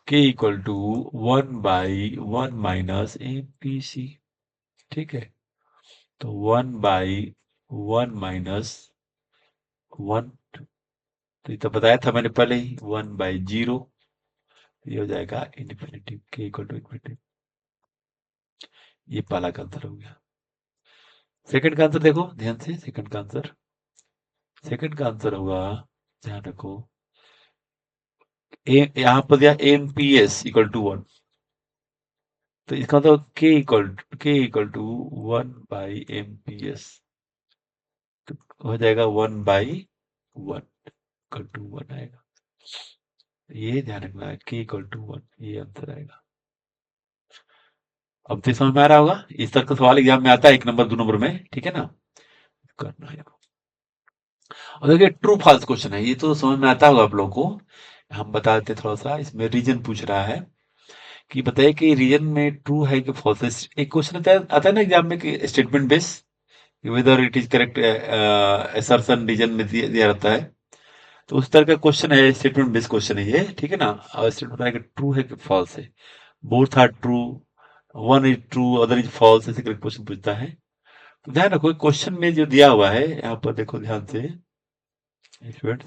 के इक्वल टू 1/1 माइनस एमपीसी, ठीक है? तो 1/1 माइनस 1, तो ये तो बताया था मैंने पहले ही, 1/0, ये हो जाएगा इन्फिनिटी, के इक्वल टू इन्फिनिटी। ये पहला का आंसर हो गया। सेकंड का आंसर देखो ध्यान से, सेकंड का आंसर होगा, ध्यान रखो, यहाँ पर दिया एमपीएस इक्वल टू 1, तो इसका मतलब के इक्वल टू 1/एमपीएस, तो हो जाएगा 1/1 इक्वल टू 1 आएगा। ये ध्यान रखना है, के इक्वल टू 1, ये आंसर आएगा। अब तो समझ में आ रहा होगा, इस तरह का सवाल एग्जाम में आता है 1 नंबर 2 नंबर में, ठीक है ना? करना है। और देखिए ट्रू फॉल्स क्वेश्चन है, ये तो समझ में आता होगा आप लोगों को। हम बता देते थोड़ा सा, इसमें रीजन पूछ रहा है कि बताइए कि रीजन में ट्रू है कि फॉल्स है। एक क्वेश्चन आता है ना एग्जाम में कि statement base, whether it is correct assertion reason में दिया रहता है। तो उस तरह का क्वेश्चन है, स्टेटमेंट बेस क्वेश्चन है ये, ठीक है ना? और स्टेटमेंट है कि ट्रू है कि फॉल्स है, both are true, one is true other is false, ऐसे करके क्वेश्चन पूछता है। तो ध्यान रखो क्वेश्चन में जो दिया हुआ है, यहाँ पर देखो ध्यान से स्टूडेंट्स,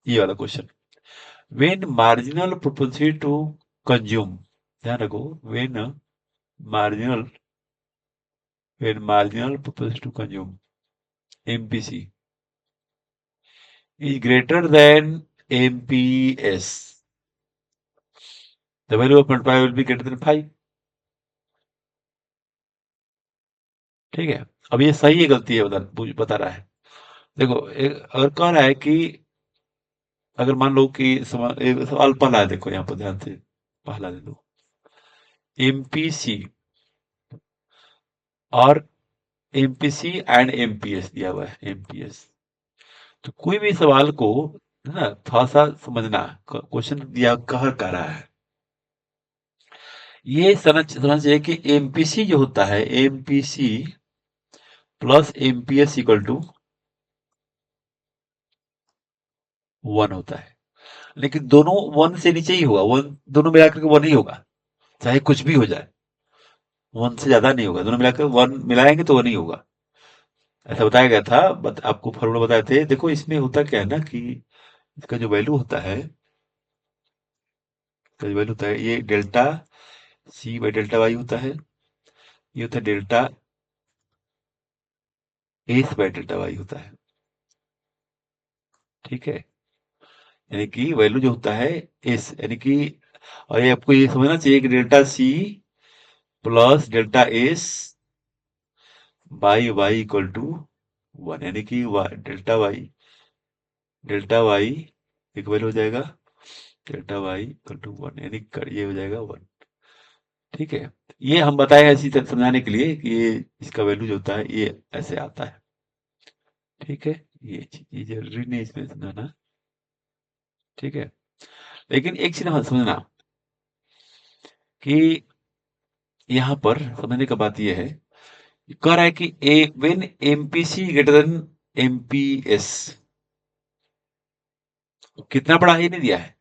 ये वाला question, when marginal propensity to consume, ध्यान रखो, marginal when marginal propensity to consume MPC is greater than MPS, the value of multiplier will be greater than 5, ठीक है? अब ये सही है गलती है, बता रहा है। देखो अगर कह रहा है कि अगर मान लो कि एक सवाल पहला है, देखो यहाँ पर ध्यान से, पहला दे दो, एमपीसी और एमपीसी एंड एमपीएस दिया हुआ है, एमपीएस। तो कोई भी सवाल को है ना थोड़ा सा समझना, क्वेश्चन दिया कह रहा है, ये समझना चाहिए कि एमपीसी जो होता है, MPC plus MPS equal to 1 होता है। लेकिन दोनों 1 से नीचे ही होगा, 1 दोनों मिलाकर के 1 ही होगा, चाहे कुछ भी हो जाए, 1 से ज्यादा नहीं होगा, दोनों मिलाकर 1 मिलाएंगे तो 1 ही होगा। ऐसा बताया गया था, आपको फॉर्मूला बताए थे। देखो इसमें होता क्या है ना कि इसका जो वैल्यू होता है, इसका जो वैल्यू होता है, ये delta C by delta Y होता है, ये होता है delta S by delta Y होता है। ठीक है, यानी कि वैल्यू जो होता है एस, यानी कि, और ये आपको ये समझना चाहिए कि delta C plus delta S by Y equal to 1, यानी कि डेल्टा वाई एक वैल्यू हो जाएगा, डेल्टा वाई इक्वल टू 1, यानी ये हो जाएगा 1। ठीक है, ये हम बताए ऐसी तरह समझाने के लिए कि ये इसका वैल्यू जो होता है ये ऐसे आता है। ठीक है, ये चीज ये जरूरी नहीं इसमें समझाना। ठीक है, लेकिन एक चीज हम समझना कि यहाँ पर समझने का बात यह है, कह रहा है कि a when MPC greater than MPS, कितना बड़ा है ये नहीं दिया है।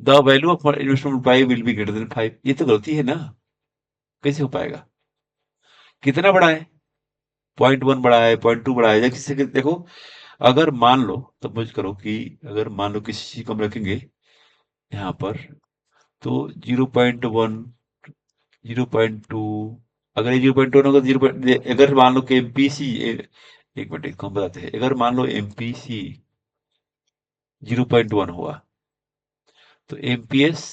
The value of investment price will be greater than 5, ये तो गलती है ना, कैसे हो पाएगा? कितना बड़ा है? 0.1 बड़ा है, 0.2 बड़ा है, जैसे कि देखो, अगर मान लो, सपोज करो कि अगर मान लो किसी चीज को हम रखेंगे यहाँ पर, तो 0.1, 0.2, अगर ये 0.1 होगा, 0, अगर मान लो कि एमपीसी, एक मिनट इसको हम बताते हैं, अगर मान लो एमपीसी 0.1 हुआ, तो एमपीएस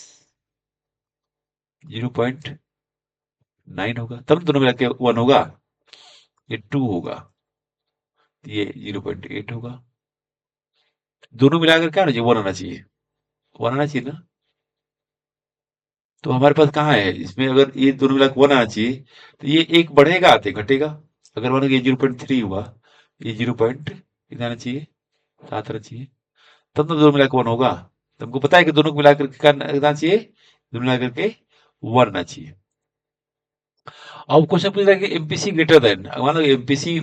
0.9 होगा, तब दोनों मिला के 1 होगा, ये 2 होगा, ये 0.8 होगा, दोनों मिलाकर क्या आना चाहिए? 1 आना चाहिए, 1 आना चाहिए ना। तो हमारे पास कहाँ है इसमें, अगर ये दोनों मिला के 1 आना चाहिए, तो ये एक बढ़ेगा आते घटेगा। अगर मान लो ये 0.3 हुआ, ये 0 पॉइंट कितना आना चाहिए? 7 आना चाहिए, तब तो दोनों मिला के 1 होगा। तो हमको पता है कि दोनों को मिलाकर के क्या आना चाहिए? दोनों मिलाकर के 1 आना चाहिए। अब क्वेश्चन पूछ रहा है कि एमपीसी ग्रेटर देन, मान लो एमपीसी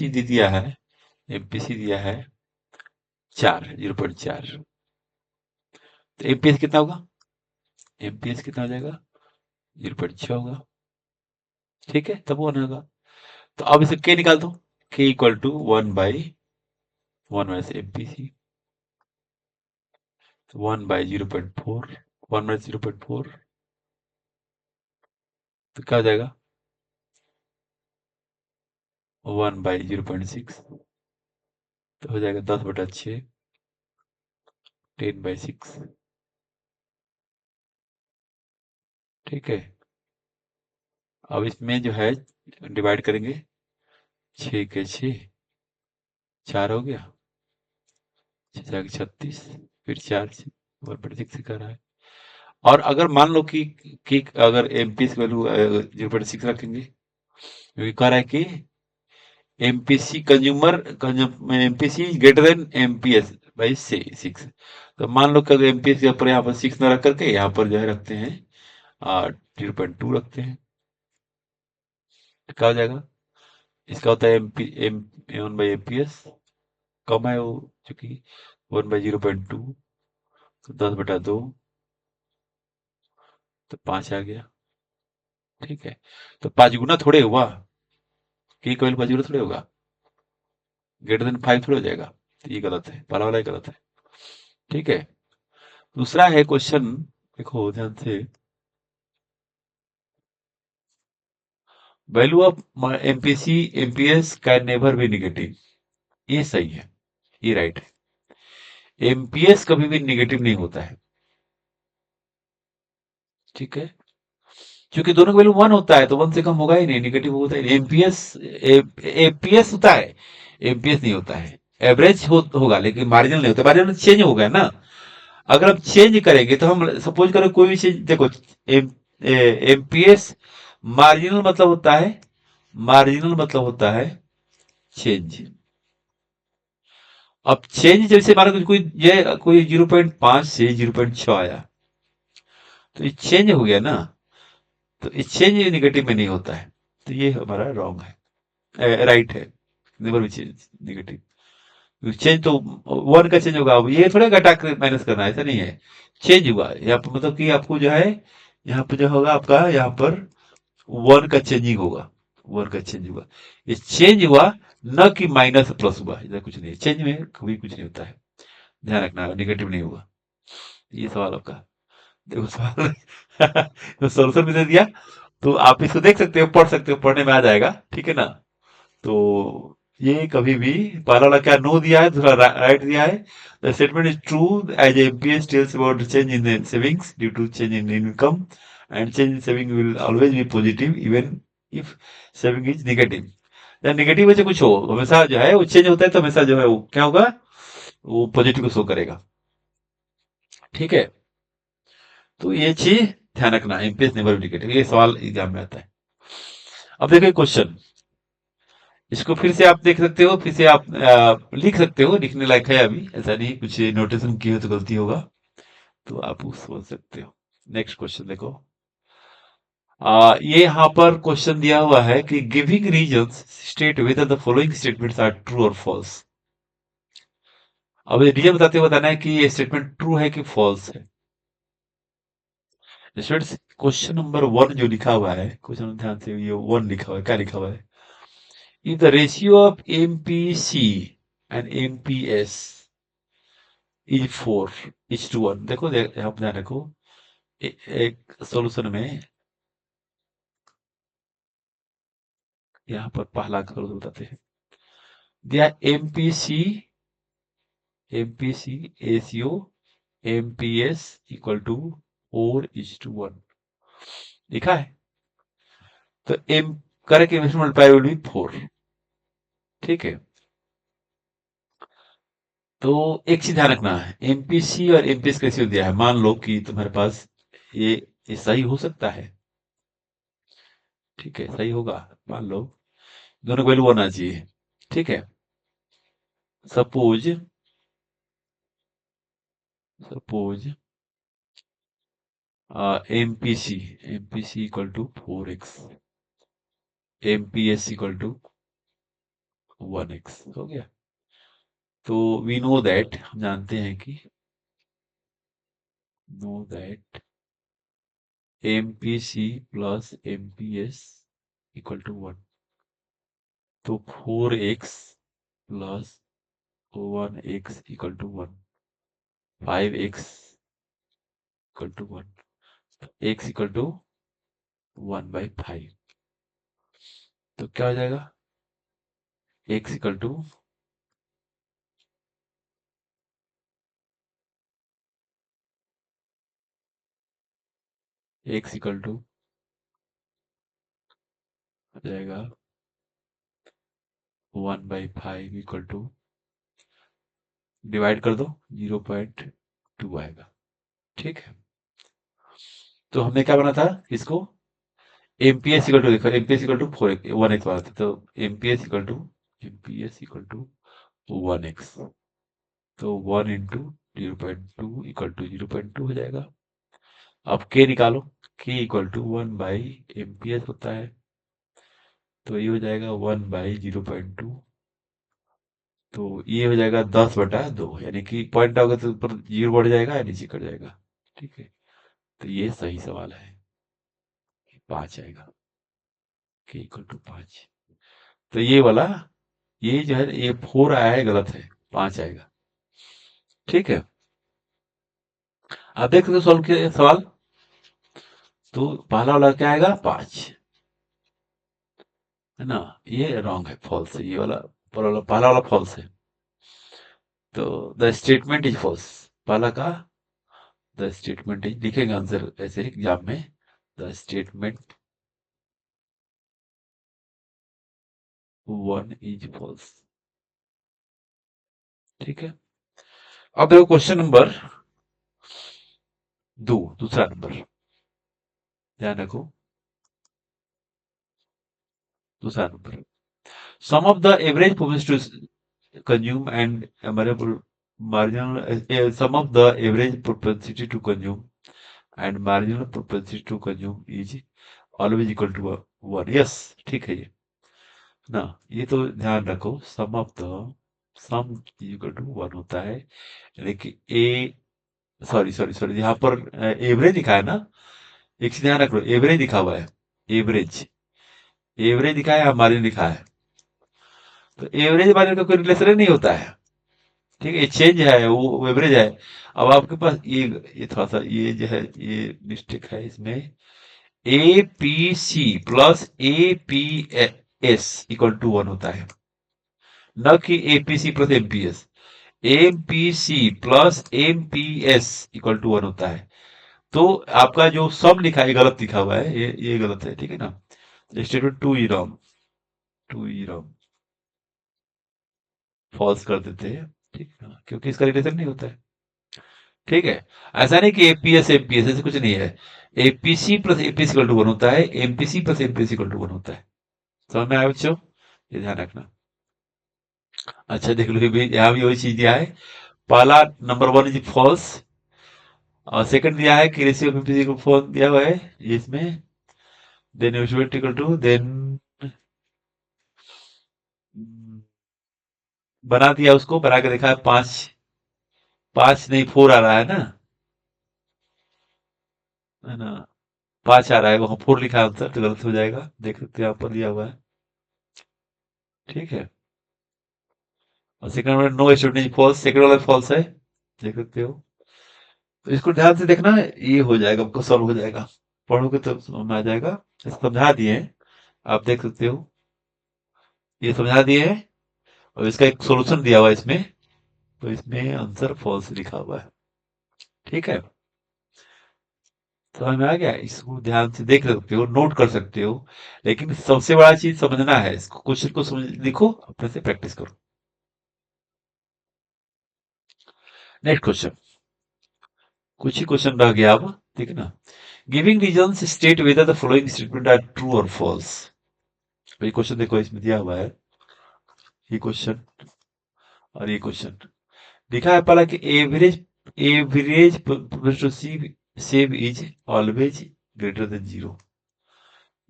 दे दिया है, एमपीसी दिया है 4, 0.4, तो एमपीएस कितना होगा? एमपीएस कितना हो जाएगा? 0.6 होगा। ठीक है, तब वो होगा। तो अब इसे के निकाल दो, K equal to 1/1 minus MPC, 1/0.4, 1 minus 0.4, तो क्या हो जाएगा? 1/0.6, तो हो जाएगा 10/6, 10/6। ठीक है, अब इसमें जो है डिवाइड करेंगे, 6 के 6, 4 हो गया, 36, फिर 4 से 1/6 कर रहा है। और अगर मान लो कि अगर एमपीएस की वैल्यू 0.6 रखेंगे, क्योंकि कह रहा है कि MPC MPC greater than MPS by 6, तो मान लो कि अगर एमपीएस के ऊपर यहाँ पर 6 न रख करके यहाँ पर जो है रखते हैं 0.2 रखते हैं, तो क्या हो जाएगा? इसका होता है एमपी एम 1/एमपीएस, कम है वो चूंकि 1/0.2, तो 10/2, तो 5 आ गया। ठीक है, तो 5 गुना थोड़े हुआ, कि कोई 5 गुना थोड़े होगा, ग्रेटर देन 5 थोड़ा हो जाएगा, तो ये गलत है, पहला वाला ही गलत है। ठीक है, दूसरा है क्वेश्चन, देखो ध्यान से, value of MPC MPS can never be negative, ये सही है, ये राइट है, एमपीएस कभी भी निगेटिव नहीं होता है। ठीक है, क्योंकि दोनों का वैल्यू 1 होता है, तो 1 से कम होगा ही नहीं, निगेटिव होता ही नहीं। एमपीएस एमपीएस होता है, एमपीएस नहीं होता है। एवरेज होगा लेकिन मार्जिनल नहीं होता, मार्जिनल चेंज हो गया ना। अगर हम चेंज करेंगे तो हम सपोज करो कोई भी चीज, देखो एमपीएस मार्जिनल मतलब होता है, मार्जिनल मतलब होता है चेंज। अब चेंज जैसे मानो कि कोई ये कोई 0.5 से 0.6 आया, तो ये चेंज हो गया ना, तो ये चेंज निगेटिव में नहीं होता है, तो ये हमारा रॉन्ग है, राइट है, नेवर भी चेंज निगेटिव। चेंज तो वन का चेंज होगा, अब ये थोड़ा घटा कर माइनस करना है, ऐसा नहीं है, चेंज हुआ यहाँ पर, मतलब कि आपको जो है यहाँ पर जो होगा आपका, यहाँ पर वन का चेंजिंग होगा, वन का चेंज हुआ, ये चेंज हुआ, न कि माइनस प्लस हुआ, ऐसा कुछ नहीं है, चेंज में कभी कुछ नहीं होता है, ध्यान रखना, निगेटिव नहीं हुआ। ये सवाल आपका, देखो सवाल तो सोल्यूशन भी दे दिया, तो आप इसको देख सकते हो, पढ़ सकते हो, पढ़ने में आ जाएगा, ठीक है ना। तो ये कभी भी, पहला वाला क्या नो दिया है, दूसरा राइट दिया है, the statement is true as MPS tells about change in savings due to change in income, and change in saving will always be positive even if saving is negative. या negative वजह कुछ हो, हमेशा जो है वो चेंज होता है, तो हमेशा जो है वो क्या होगा, वो पॉजिटिव को शो करेगा, ठीक है। तो ये चीज ध्यान रखना, एमपीएस नेवर नेगेटिव, ये सवाल एग्जाम में आता है। अब देखिए क्वेश्चन, इसको फिर से आप देख सकते हो, फिर से आप लिख सकते हो, लिखने लायक है अभी, ऐसा नहीं कुछ नोटेशन किए हो तो गलती होगा, तो आप समझ सकते हो। नेक्स्ट क्वेश्चन देखो, ये यहाँ पर क्वेश्चन दिया हुआ है कि giving reasons state whether the following statements are true और फॉल्स। अब रीजन बताते हुए बताना है कि ये स्टेटमेंट ट्रू है कि फॉल्स है। स्टूडेंट्स क्वेश्चन नंबर वन जो लिखा हुआ है, क्वेश्चन ध्यान से, ये वन लिखा हुआ है, क्या लिखा हुआ है, if the ratio of MPC and MPS is 4 is to 1, देखो यहाँ पर ध्यान रखो, एक सॉल्यूशन में यहाँ पर पहला करो तो बताते हैं, दिया MPC ACO MPS equal to 4:1 लिखा है, तो एम करके मल्टीप्लाई विल बी 4, ठीक है। तो एक चीज ध्यान रखना है, एमपीसी और एमपीएस का रेशियो दिया है, मान लो कि तुम्हारे पास ये सही हो सकता है, ठीक है, सही होगा, मान लो दोनों का वैल्यू होना चाहिए, ठीक है। Suppose suppose MPC MPC equal to 4x, MPS equal to 1x हो गया। तो वी नो दैट, हम जानते हैं कि, know that MPC plus MPS equal to 1, तो 4x plus 1x equal to 1, 5x equal to 1, x equal to 1/5, तो क्या हो जाएगा, x equal to x equal to हो जाएगा 1/5 इक्वल टू, डिवाइड कर दो, 0.2 आएगा, ठीक है। तो हमने क्या बना था इसको, एमपीएस इक्वल टू, देखो एमपीएस इक्वल टू 1x बना था, तो एमपीएस इक्वल टू 1x, तो 1 इंटू 0.2 इक्वल टू 0.2 हो जाएगा। अब के निकालो, के इक्वल टू 1/एमपीएस होता है, तो ये हो जाएगा 1/0.2, तो ये हो जाएगा 10/2, यानी कि पॉइंट आओगे तो ऊपर जीरो बढ़ जाएगा या नीचे कट जाएगा, ठीक है। तो ये सही सवाल है, 5 आएगा, के इक्वल टू 5। तो ये वाला, ये जो है ये 4 आया है, गलत है, 5 आएगा, ठीक है। आप देख सकते हो सॉल्व किया सवाल, तो पहला वाला क्या आएगा, 5, है ना, ये रॉन्ग है, फॉल्स है, ये वाला पहला वाला फॉल्स है, तो द स्टेटमेंट इज फॉल्स, पहला का द स्टेटमेंट इज, लिखेंगे आंसर ऐसे एग्जाम में, द स्टेटमेंट 1 इज फॉल्स, ठीक है। अब देखो क्वेश्चन नंबर 2, दूसरा नंबर, ध्यान रखो, दूसरा number, sum of the average performance to consume and marginal sum of the average propensity to consume and marginal propensity to consume is always equal to 1। Yes, ठीक है ये ना। ये तो ध्यान रखो, sum of the sum equal to 1 होता है, यानी कि ए, सॉरी सॉरी सॉरी, यहाँ पर एवरेज लिखा है ना, एक चीज ध्यान रखो, एवरेज लिखा हुआ है, एवरेज, एवरेज लिखा है या मार्जिन लिखा है, तो एवरेज मार्जिन का कोई रिलेशन नहीं होता है, ठीक है, ये चेंज है, वो एवरेज है। अब आपके पास ये थोड़ा सा ये जो है ये मिस्टेक है इसमें, A P C plus A P S equal to 1 होता है, न कि APC plus MPS. MPC plus MPS equal to 1 होता है। तो आपका जो सम लिखा है गलत लिखा हुआ है, ये गलत है, ठीक है ना। स्टेटमेंट टू ई रॉन्ग, टू ई रॉन्ग, फॉल्स कर देते हैं, ठीक है ना, क्योंकि इसका रिलेशन नहीं होता है, ठीक है। ऐसा नहीं कि एपीएस एमपीएस, ऐसे कुछ नहीं है। APC plus APS equal to 1 होता है, MPC plus MPS equal to 1 होता है। समझ में आया बच्चों, ये ध्यान रखना। अच्छा देख लो, यहाँ भी वही चीज दिया है, पहला नंबर 1 इज फॉल्स, और सेकंड दिया है कि रेशियो ऑफ एमपीसी को फोन दिया हुआ है इसमें, देन इक्वल टू, देन बना दिया, उसको बना के देखा है, 5, 5 नहीं 4 आ रहा है ना, 5 आ रहा है, वहां 4 लिखा है आंसर, तो गलत हो जाएगा, देख सकते हैं यहाँ पर दिया हुआ है, ठीक है। और सेकंड में नो स्टूडेंट फॉल्स, सेकंड वाला फॉल्स है, देख सकते हो। तो इसको ध्यान से देखना, ये हो जाएगा, आपको सॉल्व हो जाएगा, पढ़ोगे तो समझ में आ जाएगा। इसको समझा दिए हैं, आप देख सकते हो, ये समझा दिए हैं, और इसका एक सॉल्यूशन दिया हुआ है इसमें, तो इसमें आंसर फॉल्स लिखा हुआ है, ठीक है। समझ में आ गया, इसको ध्यान से देख सकते हो, नोट कर सकते हो, लेकिन सबसे बड़ा चीज समझना है, इसको क्वेश्चन को समझ लिखो, अपने से प्रैक्टिस करो। नेक्स्ट क्वेश्चन, कुछ ही क्वेश्चन रह गया अब, ठीक है ना। Giving reasons state whether the following statement are true और फॉल्स। ये क्वेश्चन देखो, इसमें दिया हुआ है, ये क्वेश्चन और ये क्वेश्चन लिखा है, पहला कि average, average save save is always greater than 0,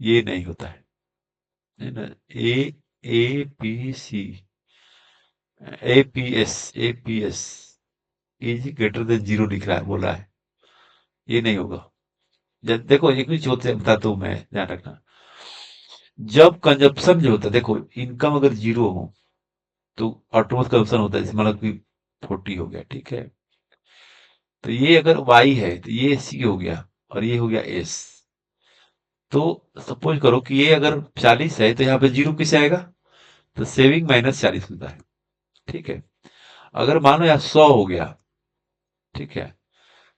ये नहीं होता है ना। A A P C, APS, APS is greater than 0 लिख रहा है, बोल रहा है, ये नहीं होगा। देखो एक भी चीज बताता हूं मैं, ध्यान रखना, जब कंजप्शन जो होता है, देखो इनकम अगर 0 हो तो ऑटोमोस कंजप्शन होता है, जैसे मतलब कि 40 हो गया, ठीक है। तो ये अगर वाई है तो ये सी हो गया, और ये हो गया एस। तो सपोज करो कि ये अगर 40 है, तो यहाँ पे 0 किसे आएगा, तो सेविंग माइनस 40 होता है, ठीक है। अगर मान लो यहाँ 100 हो गया, ठीक है,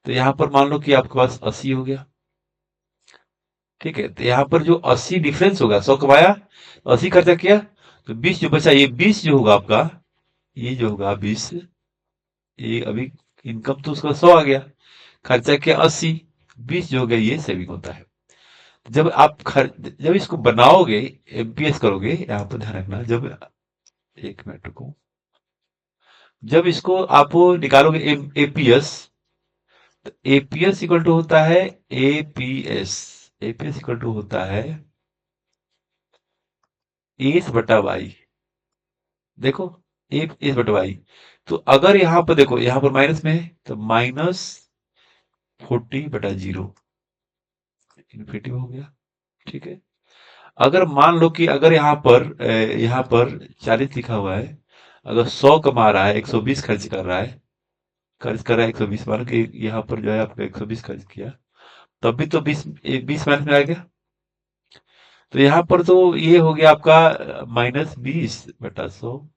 तो यहाँ पर मान लो कि आपके पास 80 हो गया, ठीक है। तो यहाँ पर जो 80 डिफरेंस होगा, 100 कमाया, 80 खर्चा किया, तो 20 जो बचा, ये 20 जो होगा आपका, ये जो होगा 20, ये अभी इनकम तो उसका 100 आ गया, खर्चा किया 80, 20 जो हो गया, ये सेविंग होता है। जब आप जब इसको बनाओगे, एमपीएस करोगे, यहाँ पर ध्यान रखना, जब, एक मिनट को, जब इसको आप निकालोगे एपीएस, तो एपीएस इक्वल टू होता है, एपीएस, एपीएस इक्वल टू होता है एस बटा वाई, देखो, एस बटा वाई। तो अगर यहाँ पर देखो, यहाँ पर माइनस में है, तो माइनस 40/0, इन्फिनिटी हो गया, ठीक है। अगर मान लो कि अगर यहाँ पर 40 लिखा हुआ है, अगर 100 कमा रहा है, 120 खर्च कर रहा है, खर्च कर रहा है 120, मान लो कि यहाँ पर जो है आपका 120 खर्च किया, तब भी तो 20 माइनस में आ गया, तो यहाँ पर तो ये हो गया आपका -20/100,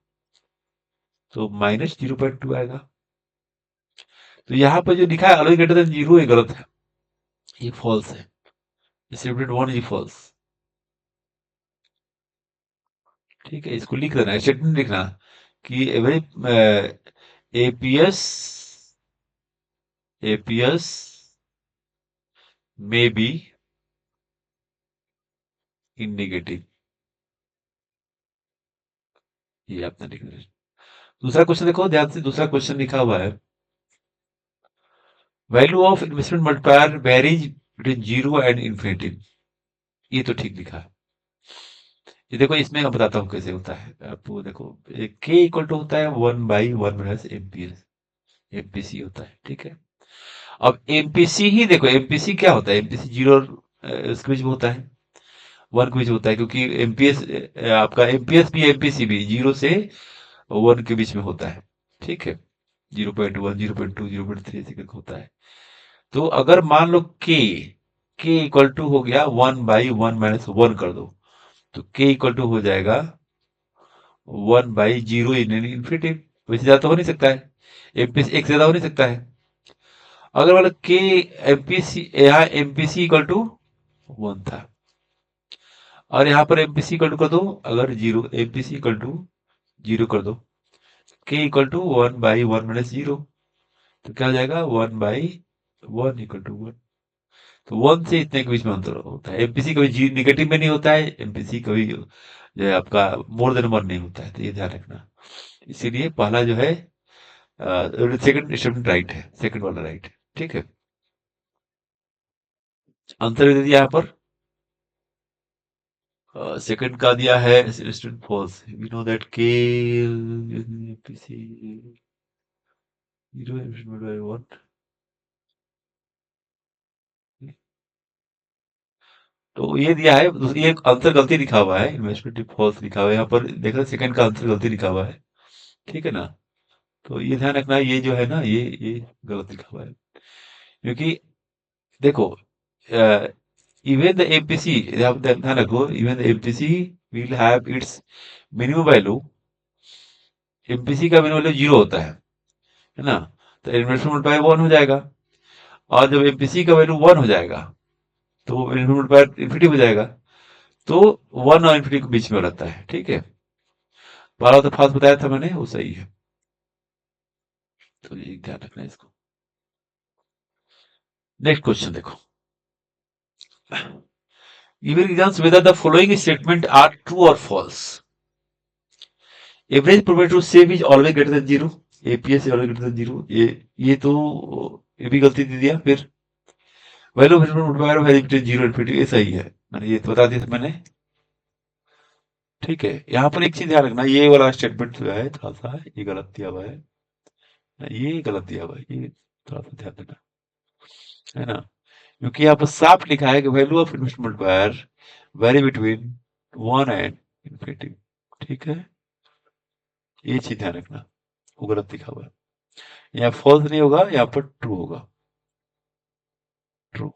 तो -0.2 आएगा। तो यहाँ पर जो लिखा है ऑलवेज ग्रेटर देन 0, ये गलत है, ये फॉल्स है, स्टेटमेंट 1 इज फॉल्स, ठीक है। इसको लिख देना, स्टेटमेंट लिखना कि एवरेज एपीएस, एपीएस में बी इन नेगेटिव, ये आपने लिखना है। दूसरा क्वेश्चन देखो ध्यान से, दूसरा क्वेश्चन लिखा हुआ है, value of investment multiplier varies between 0 and infinity. ये तो ठीक लिखा है। ये देखो, इसमें मैं बताता हूँ कैसे होता है आपको। देखो, के इक्वल टू होता है 1/1 माइनस एमपीएस, एमपीसी होता है, ठीक है। अब एमपीसी ही देखो, एमपीसी क्या होता है, एमपीसी जीरो और उसके बीच में होता है, वन के बीच में होता है, क्योंकि एमपीएस आपका एमपीएस भी एमपीसी भी 0 से 1 के बीच में होता है, ठीक है। 0.1, 0.2, 0.3 ऐसे करके होता है। तो अगर मान लो के इक्वल टू हो गया 1/1 माइनस 1 कर दो, तो के इक्वल टू हो जाएगा 1/0 इन इन्फिनिटी। वैसे ज्यादा तो हो नहीं सकता है, एमपीसी एक से ज्यादा हो नहीं सकता है। अगर मतलब के एमपीसी, यहाँ एमपीसी इक्वल टू 1 था, और यहाँ पर एमपीसी इक्वल टू कर दो, अगर जीरो, एमपीसी इक्वल टू 0 कर दो, के इक्वल टू 1/1 माइनस 0, तो क्या हो जाएगा 1/1 इक्वल टू 1। तो 1 से इतने के बीच में अंतर होता है। एमपीसी कभी जी निगेटिव में नहीं होता है, एमपीसी कभी जो है आपका मोर देन 1 नहीं होता है, तो ये ध्यान रखना। इसीलिए पहला जो है सेकंड स्टेटमेंट राइट है, सेकंड वाला राइट है, ठीक है। आंसर दे दिया यहाँ पर, सेकंड का दिया है statement false. We know that K MPC 0/1। तो ये दिया है, ये आंसर गलती लिखा हुआ है, इन्वेस्टमेंट फॉल्स लिखा हुआ है यहाँ पर, देखा सेकंड का आंसर गलती लिखा हुआ है, ठीक है ना। तो ये ध्यान रखना, ये जो है ना, ये गलत लिखा हुआ है, क्योंकि देखो, इवन द एमपीसी, ध्यान रखो, even the MPC will have it's minimum value. MPC का मिनिमम वैल्यू 0 होता है ना। तो इन्वेस्टमेंट बाय 1 हो जाएगा, और जब एमपीसी का वैल्यू 1 हो जाएगा, तो इन्वेस्टमेंट बाय इन्फिनिटी हो जाएगा। तो 1 और इन्फिनिटी के बीच में रहता है, ठीक है। बारह तो फास्ट बताया था मैंने, वो सही है। तो ये ध्यान रखना है इसको। नेक्स्ट क्वेश्चन देखो, given exams whether the following statement are true or false. Average probability to save is always greater than 0, APS is always greater than 0, ये तो ये भी गलती दे दिया। फिर value of multiplier value between 0 infinity, ये सही है, मैंने ये तो बता दिया था मैंने, ठीक है। यहाँ पर एक चीज ध्यान रखना, ये वाला स्टेटमेंट जो है थोड़ा सा ये गलत दिया हुआ है, ये गलत दिया हुआ है, ये थोड़ा सा ध्यान देना, है ना। क्योंकि यहाँ पर साफ लिखा है कि value of investment multiplier very between 1 and infinity, ठीक है। ये चीज ध्यान रखना, वो गलत लिखा हुआ है। यहाँ फॉल्स नहीं होगा, यहाँ पर ट्रू होगा, ट्रू,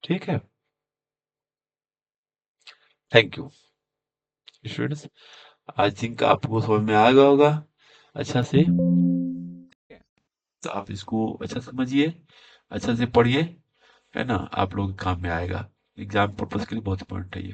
ठीक है। Thank you students, I think आपको समझ में आ गया होगा अच्छा से। तो आप इसको अच्छा समझिए, अच्छा से पढ़िए, है ना। आप लोगों के काम में आएगा, एग्जाम पर्पज के लिए बहुत इंपॉर्टेंट है ये।